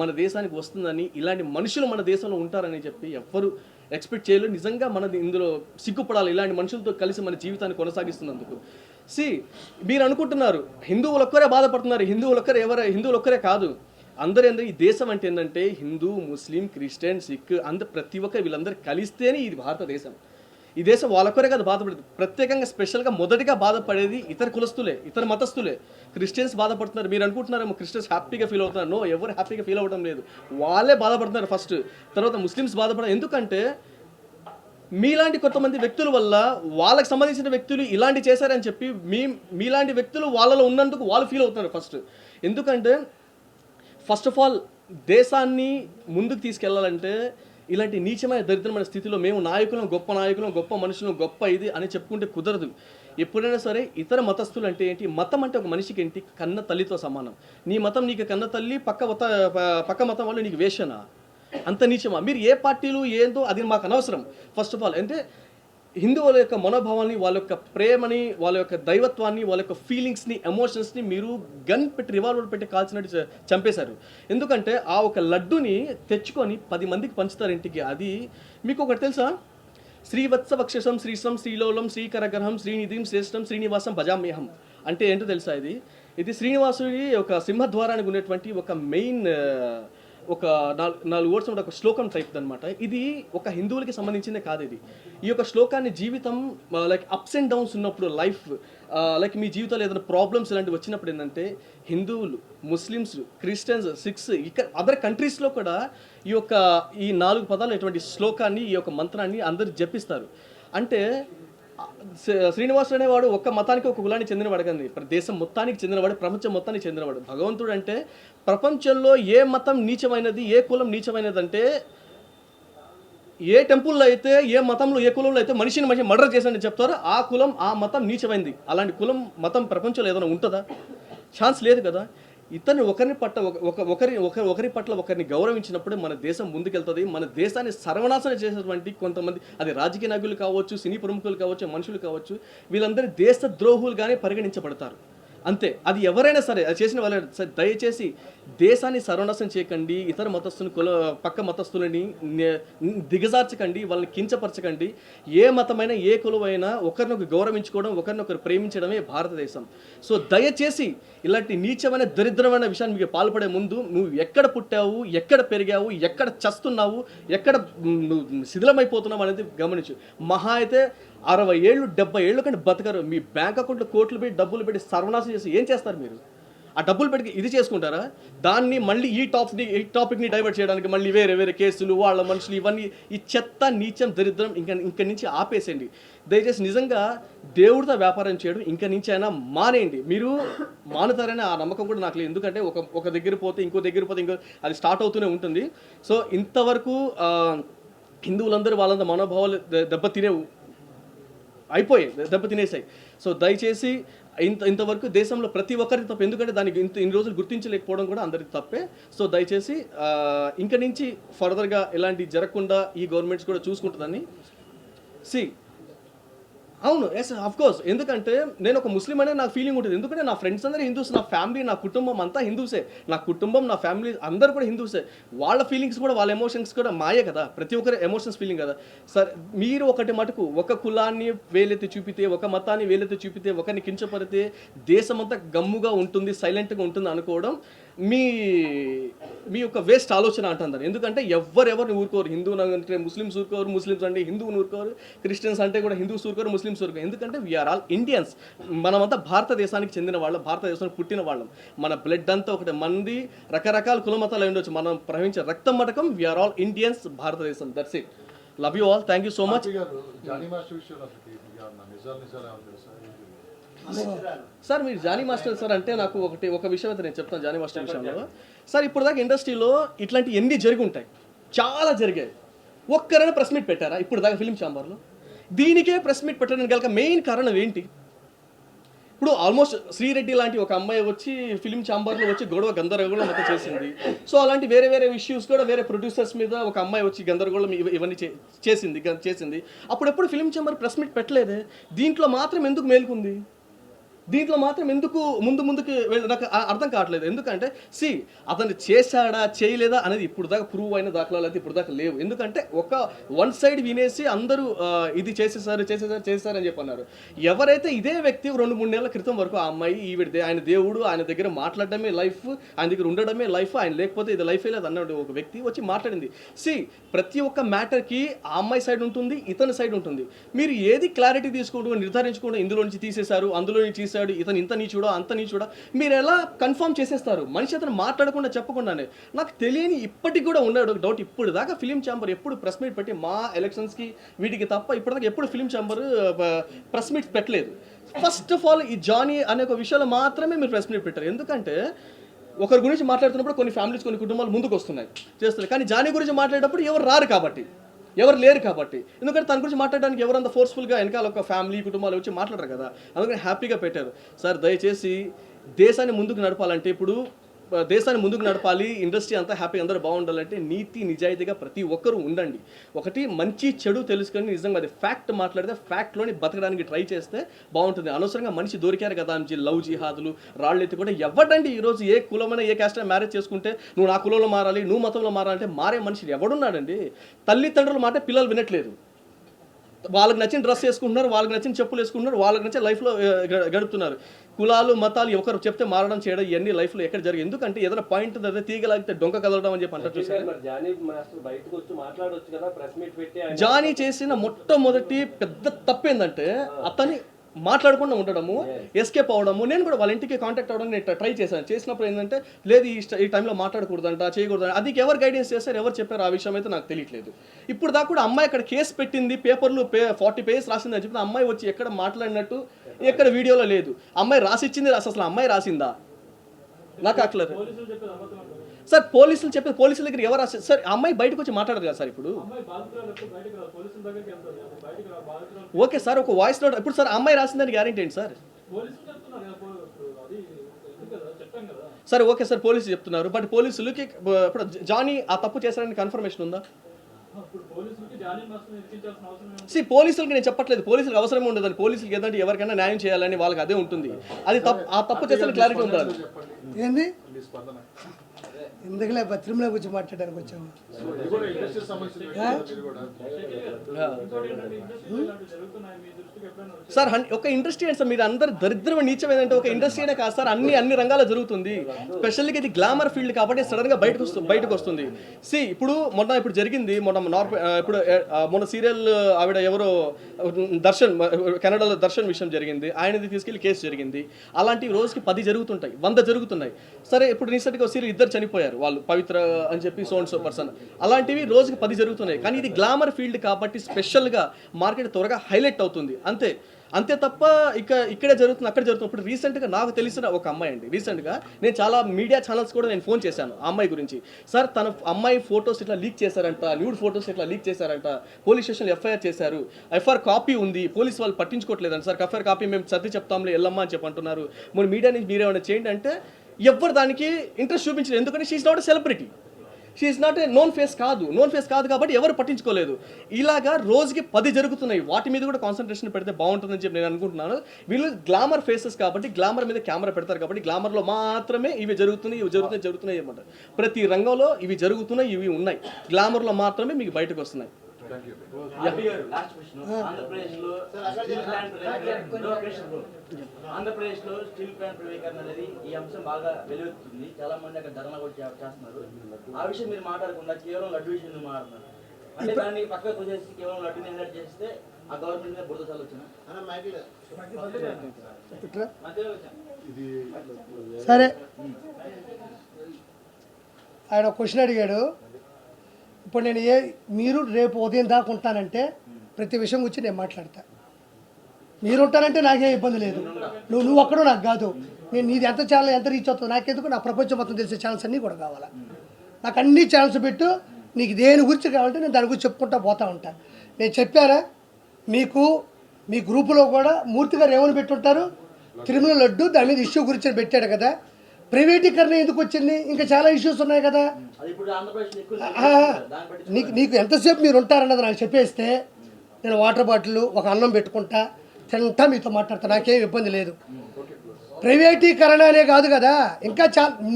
మన దేశానికి వస్తుందని, ఇలాంటి మనుషులు మన దేశంలో ఉంటారని చెప్పి ఎవ్వరు ఎక్స్పెక్ట్ చేయలేదు. నిజంగా మనది ఇందులో సిగ్గుపడాలి, ఇలాంటి మనుషులతో కలిసి మన జీవితాన్ని కొనసాగిస్తున్నందుకు. మీరు అనుకుంటున్నారు హిందువులు ఒక్కరే బాధపడుతున్నారు. హిందువులు ఒక్కరే కాదు, అందరూ ఈ దేశం అంటే ఏంటంటే హిందూ, ముస్లిం, క్రిస్టియన్, సిక్, ప్రతి ఒక్క వీళ్ళందరూ కలిస్తేనే ఇది భారతదేశం. ఈ దేశం వాళ్ళొక్కరే కాదు బాధపడేది. ప్రత్యేకంగా స్పెషల్గా మొదటిగా బాధపడేది ఇతర కులస్తులే, ఇతర మతస్థులే. క్రిస్టియన్స్ బాధపడుతున్నారు. మీరు అనుకుంటున్నారేమో క్రిస్టియన్స్ హ్యాపీగా ఫీల్ అవుతున్నారు. నో, ఎవరు హ్యాపీగా ఫీల్ అవ్వడం లేదు. వాళ్ళే బాధపడుతున్నారు ఫస్ట్. తర్వాత ముస్లిమ్స్ బాధపడతారు. ఎందుకంటే మీలాంటి కొంతమంది వ్యక్తుల వల్ల వాళ్ళకి సంబంధించిన వ్యక్తులు ఇలాంటి చేశారని చెప్పి మీలాంటి వ్యక్తులు వాళ్ళలో ఉన్నందుకు వాళ్ళు ఫీల్ అవుతున్నారు ఫస్ట్. ఎందుకంటే ఫస్ట్ ఆఫ్ ఆల్ దేశాన్ని ముందుకు తీసుకెళ్లాలంటే ఇలాంటి నీచమైన, దరిద్రమైన స్థితిలో మేము నాయకులం, గొప్ప మనుషులు, గొప్ప ఇది అని చెప్పుకుంటే కుదరదు. ఎప్పుడైనా సరే ఇతర మతస్థులు అంటే ఏంటి? మతం అంటే ఒక మనిషికి ఏంటి? కన్న తల్లితో సమానం. నీ మతం నీకు కన్న తల్లి, పక్క మతం వాళ్ళు నీకు వేషనా? అంత నీచమా? మీరు ఏ పార్టీలు ఏందో అది మాకు అనవసరం. ఫస్ట్ ఆఫ్ ఆల్ అంటే హిందువుల యొక్క మనోభావాన్ని, వాళ్ళ యొక్క ప్రేమని, వాళ్ళ యొక్క దైవత్వాన్ని, వాళ్ళ యొక్క ఫీలింగ్స్ని, ఎమోషన్స్ని మీరు గన్ పెట్టి, రివాల్వర్ పెట్టి కాల్చినట్టు చంపేశారు. ఎందుకంటే ఆ ఒక లడ్డుని తెచ్చుకొని 10 మందికి పంచుతారు ఇంటికి. అది మీకు ఒకటి తెలుసా? శ్రీవత్సవక్షసం శ్రీశ్రం శ్రీలోలం శ్రీకరగ్రహం శ్రీనిధిం శ్రేష్టం శ్రీనివాసం భజామ్యహం అంటే ఏంటో తెలుసా? ఇది శ్రీనివాసుడి ఒక సింహద్వారానికి ఉన్నటువంటి ఒక మెయిన్, ఒక 4 వర్డ్స్ ఒక శ్లోకం టైప్ అనమాట. ఇది ఒక హిందువులకి సంబంధించిందే కాదు. ఈ యొక్క శ్లోకాన్ని జీవితం లైక్ అప్స్ అండ్ డౌన్స్ ఉన్నప్పుడు, లైఫ్ లైక్ మీ జీవితంలో ఏదైనా ప్రాబ్లమ్స్ ఇలాంటివి వచ్చినప్పుడు ఏంటంటే హిందువులు, ముస్లిమ్స్, క్రిస్టియన్స్, సిక్స్, ఇక్కడ అదర్ కంట్రీస్లో కూడా ఈ 4 పదాలు ఇటువంటి శ్లోకాన్ని, ఈ యొక్క మంత్రాన్ని అందరు జపిస్తారు. అంటే శ్రీనివాసుడు అనేవాడు ఒక్క మతానికి, ఒక కులానికి చెందినవాడు కానీ దేశం మొత్తానికి చెందినవాడు, ప్రపంచం మొత్తానికి చెందినవాడు. భగవంతుడు అంటే ప్రపంచంలో ఏ మతం నీచమైనది, ఏ కులం నీచమైనది అంటే ఏ టెంపుల్లో అయితే, ఏ మతంలో, ఏ కులంలో అయితే మనిషి మర్డర్ చేశాడని చెప్తారో ఆ కులం, ఆ మతం నీచమైంది. అలాంటి కులం, మతం ప్రపంచంలో ఏదైనా ఉంటుందా? ఛాన్స్ లేదు కదా. ఒకరి పట్ల ఒకరిని గౌరవించినప్పుడే మన దేశం ముందుకెళ్తుంది. మన దేశాన్ని సర్వనాశనం చేసేటువంటి కొంతమంది, అది రాజకీయ నాయకులు కావచ్చు, సినీ ప్రముఖులు కావచ్చు, మనుషులు కావచ్చు, వీళ్ళందరూ దేశ ద్రోహులుగానే పరిగణించబడతారు. అంతే. అది ఎవరైనా సరే అది చేసిన వాళ్ళే సరే దయచేసి దేశాన్ని సర్వనాశనం చేయకండి. ఇతర మతస్థుని పక్క మతస్థులని దిగజార్చకండి. వాళ్ళని కించపరచకండి. ఏ మతమైనా ఏ కులమైనా ఒకరినొకరు గౌరవించుకోవడం, ఒకరినొకరు ప్రేమించడమే భారతదేశం. సో దయచేసి ఇలాంటి నీచమైన దరిద్రమైన విషయాన్ని మీకు పాల్పడే ముందు నువ్వు ఎక్కడ పుట్టావు, ఎక్కడ పెరిగావు, ఎక్కడ చస్తున్నావు, ఎక్కడ నువ్వు శిథిలమైపోతున్నావు అనేది గమనించు. మహా అయితే 60 ఏళ్ళు 70 ఏళ్ళు కంటే బతకరు. మీ బ్యాంక్ అకౌంట్లో కోట్లు పెట్టి డబ్బులు పెట్టి సర్వనాశనం చేసి ఏం చేస్తారు మీరు? ఆ డబ్బులు పెట్టి ఇది చేసుకుంటారా? దాన్ని మళ్ళీ ఈ టాపిక్ని డైవర్ట్ చేయడానికి మళ్ళీ వేరే వేరే కేసులు, వాళ్ళ మనుషులు, ఇవన్నీ ఈ చెత్త నీచం దరిద్రం ఇంక నుంచి ఆపేసేయండి. దయచేసి నిజంగా దేవుడితో వ్యాపారం చేయడం ఇంక నుంచి అయినా మానేయండి. మీరు మానుతారనే ఆ నమ్మకం కూడా నాకు లేదు. ఎందుకంటే ఒక దగ్గర పోతే ఇంకో దగ్గర పోతే ఇంకో అది స్టార్ట్ అవుతూనే ఉంటుంది. సో ఇంతవరకు హిందువులందరూ వాళ్ళంతా మనోభావాలు దెబ్బతినేసాయి. సో దయచేసి ఇంతవరకు దేశంలో ప్రతి ఒక్కరికి తప్పు. ఎందుకంటే దానికి ఇన్ని రోజులు గుర్తించలేకపోవడం కూడా అందరికి తప్పే. సో దయచేసి ఇంక నుంచి ఫర్దర్గా ఇలాంటి జరగకుండా ఈ గవర్నమెంట్స్ కూడా చూసుకుంటుందని అవును. Yes of course. ఎందుకంటే నేను ఒక ముస్లిం అనే నాకు ఫీలింగ్ ఉంటుంది. ఎందుకంటే నా ఫ్రెండ్స్ అందరూ హిందూస్, నా ఫ్యామిలీ, నా కుటుంబం అంతా హిందూసే. నా కుటుంబం, నా ఫ్యామిలీ అందరూ కూడా హిందూసే. వాళ్ళ ఫీలింగ్స్ కూడా, వాళ్ళ ఎమోషన్స్ కూడా మాయే కదా. ప్రతి ఒక్కరి ఎమోషన్స్ ఫీలింగ్ కదా. సరే మీరు ఒకటి మటుకు ఒక కులాన్ని వేలెత్తి చూపితే, ఒక మతాన్ని వేలెత్తి చూపితే, ఒకరిని కించపడితే దేశమంతా గమ్ముగా ఉంటుంది, సైలెంట్గా ఉంటుంది అనుకోవడం మీ యొక్క వేస్ట్ ఆలోచన అంటున్నారు. ఎందుకంటే ఎవరెవరిని ఊరుకోరు. హిందూ అంటే ముస్లిమ్స్ ఊరుకోరు, ముస్లిమ్స్ అంటే హిందువుని ఊరుకోరు, క్రిస్టియన్స్ అంటే కూడా హిందూస్ ఊరుకోరు, ముస్లిమ్స్ ఊరుకోరు. ఎందుకంటే వీఆర్ ఆల్ ఇండియన్స్. మనమంతా భారతదేశానికి చెందిన వాళ్ళం, భారతదేశానికి పుట్టిన వాళ్ళం. మన బ్లడ్ అంతా ఒకటి. మంది రకరకాల కుల మతాలు ఉండొచ్చు, మనం ప్రవహించే రక్తం మటకం వీఆర్ ఆల్ ఇండియన్స్, భారతదేశం. That's it. Love you all. Thank you so much. Sir మీరు జానీ మాస్టర్ సార్ అంటే నాకు ఒక విషయం అయితే నేను చెప్తాను జానీ మాస్టర్ విషయంలో. సార్ ఇప్పుడు దాకా ఇండస్ట్రీలో ఇట్లాంటి ఎన్ని జరిగి ఉంటాయి, చాలా జరిగాయి. ఒక్కరైనా ప్రెస్ మీట్ పెట్టారా ఇప్పుడు దాకా ఫిలిం ఛాంబర్లో? దీనికే ప్రెస్ మీట్ పెట్టడానికి గల మెయిన్ కారణం ఏంటి? ఇప్పుడు ఆల్మోస్ట్ శ్రీరెడ్డి లాంటి ఒక అమ్మాయి వచ్చి ఫిలిం ఛాంబర్లో వచ్చి గందరగోళం మొత్తం చేసింది. సో అలాంటి వేరే వేరే ఇష్యూస్ కూడా వేరే ప్రొడ్యూసర్స్ మీద ఒక అమ్మాయి వచ్చి గందరగోళం ఇవన్నీ చేసింది. అప్పుడెప్పుడు ఫిలిం ఛాంబర్ ప్రెస్ మీట్ పెట్టలేదే. దీంట్లో మాత్రం ఎందుకు మేలుకుంది? దీంట్లో మాత్రం ఎందుకు ముందుకు నాకు అర్థం కావట్లేదు. ఎందుకంటే అతను చేశాడా చేయలేదా అనేది ఇప్పుడు దాకా ప్రూవ్ అయిన దాఖలాలు అయితే ఇప్పుడు దాకా లేవు. ఎందుకంటే ఒక వన్ సైడ్ వినేసి అందరూ ఇది చేసేసారు అని చెప్పి అన్నారు. ఎవరైతే ఇదే వ్యక్తి 2-3 నెలల క్రితం వరకు ఆ అమ్మాయి ఈవిడిదే, ఆయన దేవుడు, ఆయన దగ్గర మాట్లాడడమే లైఫ్, ఆయన దగ్గర ఉండడమే లైఫ్, ఆయన లేకపోతే ఇది లైఫే లేదు అన్నాడు ఒక వ్యక్తి వచ్చి మాట్లాడింది. ప్రతి ఒక్క మ్యాటర్కి ఆ అమ్మాయి సైడ్ ఉంటుంది, ఇతని సైడ్ ఉంటుంది. మీరు ఏది క్లారిటీ తీసుకోవడం నిర్ధారించుకోవడం, ఇందులో నుంచి తీసేశారు, అందులో నుంచి ఇతను ఇంత నీచుడా అంత నీచుడా మీరు ఎలా కన్ఫర్మ్ చేసేస్తారు? మనిషి అతను మాట్లాడకుండా చెప్పకుండానే. నాకు తెలియని ఇప్పటికి కూడా ఉన్నాడు డౌట్. ఇప్పుడు దాకా ఫిలిం ఛాంబర్ ఎప్పుడు ప్రెస్ మీట్ పెట్టి మా ఎలక్షన్స్కి వీటికి తప్ప ఇప్పటిదాకా ఎప్పుడు ఫిలిం ఛాంబర్ ప్రెస్ మీట్ పెట్టలేదు. ఫస్ట్ ఆఫ్ ఆల్ ఈ జానీ అనే ఒక విషయంలో మాత్రమే మీరు ప్రెస్ మీట్ పెట్టారు. ఎందుకంటే ఒకరి గురించి మాట్లాడుతున్నప్పుడు కొన్ని ఫ్యామిలీస్, కొన్ని కుటుంబాలు ముందుకు వస్తున్నాయి చేస్తున్నారు. కానీ జానీ గురించి మాట్లాడేటప్పుడు ఎవరు రారు కాబట్టి, ఎవరు లేరు కాబట్టి. ఎందుకంటే తన గురించి మాట్లాడడానికి ఎవరంత ఫోర్స్ఫుల్గా వెనకాల ఒక ఫ్యామిలీ, కుటుంబాలు వచ్చి మాట్లాడరు కదా. అందుకని హ్యాపీగా పెట్టారు. సార్ దయచేసి దేశాన్ని ముందుకు నడపాలంటే, ఇప్పుడు దేశాన్ని ముందుకు నడపాలి, ఇండస్ట్రీ అంతా హ్యాపీగా అందరూ బాగుండాలంటే నీతి నిజాయితీగా ప్రతి ఒక్కరూ ఉండండి. ఒకటి మంచి చెడు తెలుసుకొని నిజంగా అది ఫ్యాక్ట్ మాట్లాడితే ఫ్యాక్ట్లోని బతకడానికి ట్రై చేస్తే బాగుంటుంది. అనవసరంగా మనిషి దొరికారు కదా అని లవ్ జిహాదులు రాళ్ళు ఎత్తి కూడా ఎవడండి ఈరోజు ఏ కులమైనా ఏ క్యాస్ట్ మ్యారేజ్ చేసుకుంటే నువ్వు నా కులంలో మారాలి, నువ్వు మతంలో మారాలంటే మారే మనిషి ఎవడున్నాడండి? తల్లిదండ్రుల మాట పిల్లలు వినట్లేదు. వాళ్ళకి నచ్చిన డ్రెస్ వేసుకుంటున్నారు, వాళ్ళకి నచ్చిన చెప్పులు వేసుకుంటున్నారు, వాళ్ళకి నచ్చిన లైఫ్లో గడుపుతున్నారు. కులాలు మతాలు ఒకరు చెప్తే మారడం చేయడం ఇవన్నీ లైఫ్లో ఎక్కడ జరిగింది? ఎందుకంటే ఏదైనా పాయింట్ తీగలాగితే డొంక కదలడం అని చెప్పి అంటారు చూసారు. జానీ చేసిన మొట్టమొదటి పెద్ద తప్పు ఏంటంటే అతని మాట్లాడకుండా ఉండడము, ఎస్కేప్ అవడము. నేను కూడా వాళ్ళ ఇంటికి కాంటాక్ట్ అవ్వడానికి నేను ట్రై చేశాను. చేసినప్పుడు ఏంటంటే లేదు ఈ టైంలో మాట్లాడకూడదంట, చేయకూడదంట. అది ఎవరు గైడెన్స్ చేస్తారు, ఎవరు చెప్పారు ఆ విషయం అయితే నాకు తెలియట్లేదు. ఇప్పుడు దాకా కూడా అమ్మాయి అక్కడ కేసు పెట్టింది, పేపర్లు 40 పేజెస్ రాసింది అని చెప్పి అమ్మాయి వచ్చి ఎక్కడ మాట్లాడినట్టు ఎక్కడ వీడియోలో లేదు. అమ్మాయి రాసిచ్చింది అసలు అమ్మాయి రాసిందా నాకు అట్లేదు సార్. పోలీసుల దగ్గర ఎవరు రాశారు సార్? అమ్మాయి బయటకు వచ్చి మాట్లాడదు కదా సార్. ఇప్పుడు ఓకే సార్, ఒక వాయిస్ నోట్ ఇప్పుడు సార్ అమ్మాయి రాసిందని గ్యారెంటీ ఏంటి సార్? సరే ఓకే సార్, పోలీసులు చెప్తున్నారు. బట్ పోలీసులకి ఇప్పుడు జానీ ఆ తప్పు చేశారని కన్ఫర్మేషన్ ఉందా? పోలీసులకి నేను చెప్పట్లేదు, పోలీసులకు అవసరం ఉండదు, పోలీసులకి ఏదంటే ఎవరికైనా న్యాయం చేయాలని వాళ్ళకి అదే ఉంటుంది. అది ఆ తప్పు చేస్తే క్లారిటీ ఉండాలి. ఏంది ఎందుకులే తిరుమల గురించి మాట్లాడడానికి వచ్చాము. సార్ ఒక ఇండస్ట్రీ అంటే సార్ మీరు అందరు దరిద్రం నీచం ఏదంటే ఒక ఇండస్ట్రీ అనే కాదు సార్, అన్ని రంగాల్లో జరుగుతుంది. స్పెషల్గా ఇది గ్లామర్ ఫీల్డ్ కాబట్టి సడన్ గా బయటకు వస్తుంది. ఇప్పుడు జరిగింది మొన్న సీరియల్ ఆవిడ ఎవరో దర్శన్, కెనడాలో దర్శన్ విషయం జరిగింది, ఆయనది తీసుకెళ్లి కేసు జరిగింది. అలాంటివి రోజుకి 10 జరుగుతుంటాయి, 100 జరుగుతున్నాయి. సరే ఇప్పుడు రీసెంట్గా సీరియల్ 2 చనిపోయారు వాళ్ళు, పవిత్ర అని చెప్పి సో అండ్ సో పర్సన్. అలాంటివి రోజుకి 10 జరుగుతున్నాయి. కానీ ఇది గ్లామర్ ఫీల్డ్ కాబట్టి స్పెషల్గా మార్కెట్ త్వరగా హైలైట్ అవుతుంది అంతే తప్ప ఇక్కడే జరుగుతుంది అక్కడ జరుగుతుంది. ఇప్పుడు రీసెంట్గా నాకు తెలిసిన ఒక అమ్మాయి అండి, రీసెంట్గా నేను చాలా మీడియా ఛానల్స్ కూడా నేను ఫోన్ చేశాను ఆ అమ్మాయి గురించి. సార్ తన అమ్మాయి ఫొటోస్ ఇట్లా లీక్ చేశారంట, న్యూడ్ ఫొటోస్ ఇట్లా లీక్ చేశారంట, పోలీస్ స్టేషన్లో ఎఫ్ఐఆర్ చేశారు, ఎఫ్ఐఆర్ కాపీ ఉంది, పోలీస్ వాళ్ళు పట్టించుకోవట్లేదండి సార్, ఎఫ్ఐఆర్ కాపీ మేము సర్ది చెప్తాంలే వెళ్ళమ్మా అని చెప్పి అంటున్నారు. మన మీడియా నుంచి మీరేమైనా చేయండి అంటే ఎవ్వరు దానికి ఇంట్రెస్ట్ చూపించలేదు. ఎందుకంటే she's not a celebrity, she's not a known face కాదు కాబట్టి ఎవరు పట్టించుకోలేదు. ఇలాగా రోజుకి 10 జరుగుతున్నాయి. వాటి మీద కూడా కాన్సన్ట్రేషన్ పెడితే బాగుంటుందని చెప్పి నేను అనుకుంటున్నాను. వీళ్ళు గ్లామర్ ఫేసెస్ కాబట్టి గ్లామర్ మీద కెమెరా పెడతారు కాబట్టి గ్లామర్లో మాత్రమే ఇవి జరుగుతున్నాయి అన్నమాట. ప్రతి రంగంలో ఇవి జరుగుతున్నాయి, ఇవి ఉన్నాయి, గ్లామర్లో మాత్రమే మీకు బయటకు వస్తున్నాయి. ఆంధ్రప్రదేశ్లో స్టీల్ ప్లాంట్ ప్రైవేటీకరణ అనేది ఈ అంశం బాగా వెలువెత్తుతుంది. చాలా మంది అక్కడ ధర్నా కూడా చేస్తున్నారు. ఆ విషయం మీరు మాట్లాడకుండా కేవలం లడ్డు విషయం మాట్లాడుతున్నారు. అంటే దాన్ని పక్కకు వచ్చేసి కేవలం లడ్డుని హైలైట్ చేస్తే ఆ గవర్నమెంట్ మీద బురద చల్లొచ్చునా? సరే, ఆయన క్వశ్చన్ అడిగాడు. ఇప్పుడు నేను మీరు రేపు ఉదయం దాకా ఉంటానంటే ప్రతి విషయం గురించి నేను మాట్లాడతా. మీరు ఉంటానంటే నాకేం ఇబ్బంది లేదు. నువ్వు ఒక్కడో నాకు కాదు, నేను నీది ఎంత ఛానల్ ఎంత రీచ్ అవుతుందో నాకెందుకు, నా ప్రపంచం మొత్తం తెలిసే ఛానల్స్ అన్నీ కూడా కావాలా. నాకు అన్ని ఛానల్స్ పెట్టు, నీకు దేని గురించి కావాలంటే నేను దాని గురించి చెప్పుకుంటా పోతా ఉంటాను. నేను చెప్పానా మీకు, మీ గ్రూపులో కూడా మూర్తి గారు ఏమని పెట్టుంటారు, తిరుమల లడ్డు దాని మీద ఇష్యూ గురించి పెట్టాడు కదా. ప్రైవేటీకరణ ఎందుకు వచ్చింది, ఇంకా చాలా ఇష్యూస్ ఉన్నాయి కదా. నీకు ఎంతసేపు మీరు ఉంటారన్నది నాకు చెప్పేస్తే నేను వాటర్ బాటిల్ ఒక అన్నం పెట్టుకుంటా తింటా మీతో మాట్లాడతా, నాకేం ఇబ్బంది లేదు. ప్రైవేటీకరణ అనే కాదు కదా, ఇంకా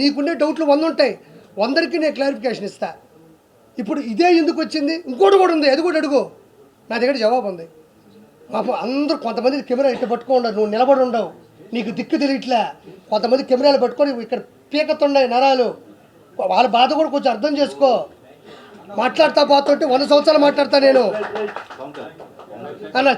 నీకుండే డౌట్లు 100 ఉంటాయి, 100కి నేను క్లారిఫికేషన్ ఇస్తా. ఇప్పుడు ఇదే ఎందుకు వచ్చింది, ఇంకోటి కూడా ఉంది, అది కూడా అడుగు, నా దగ్గర జవాబు ఉంది. పాపం అందరూ కొంతమంది కెమెరా ఇట్లా పట్టుకోండి, నువ్వు నిలబడి ఉండవు, నీకు దిక్కు తెలియట్లే. కొంతమంది కెమెరాలు పట్టుకొని ఇక్కడ పీకతున్నాయి నరాలు, వాళ్ళ బాధ కూడా కొంచెం అర్థం చేసుకో. మాట్లాడుతా పోతుంటే 100 సంవత్సరాలు మాట్లాడతా నేను అన్న.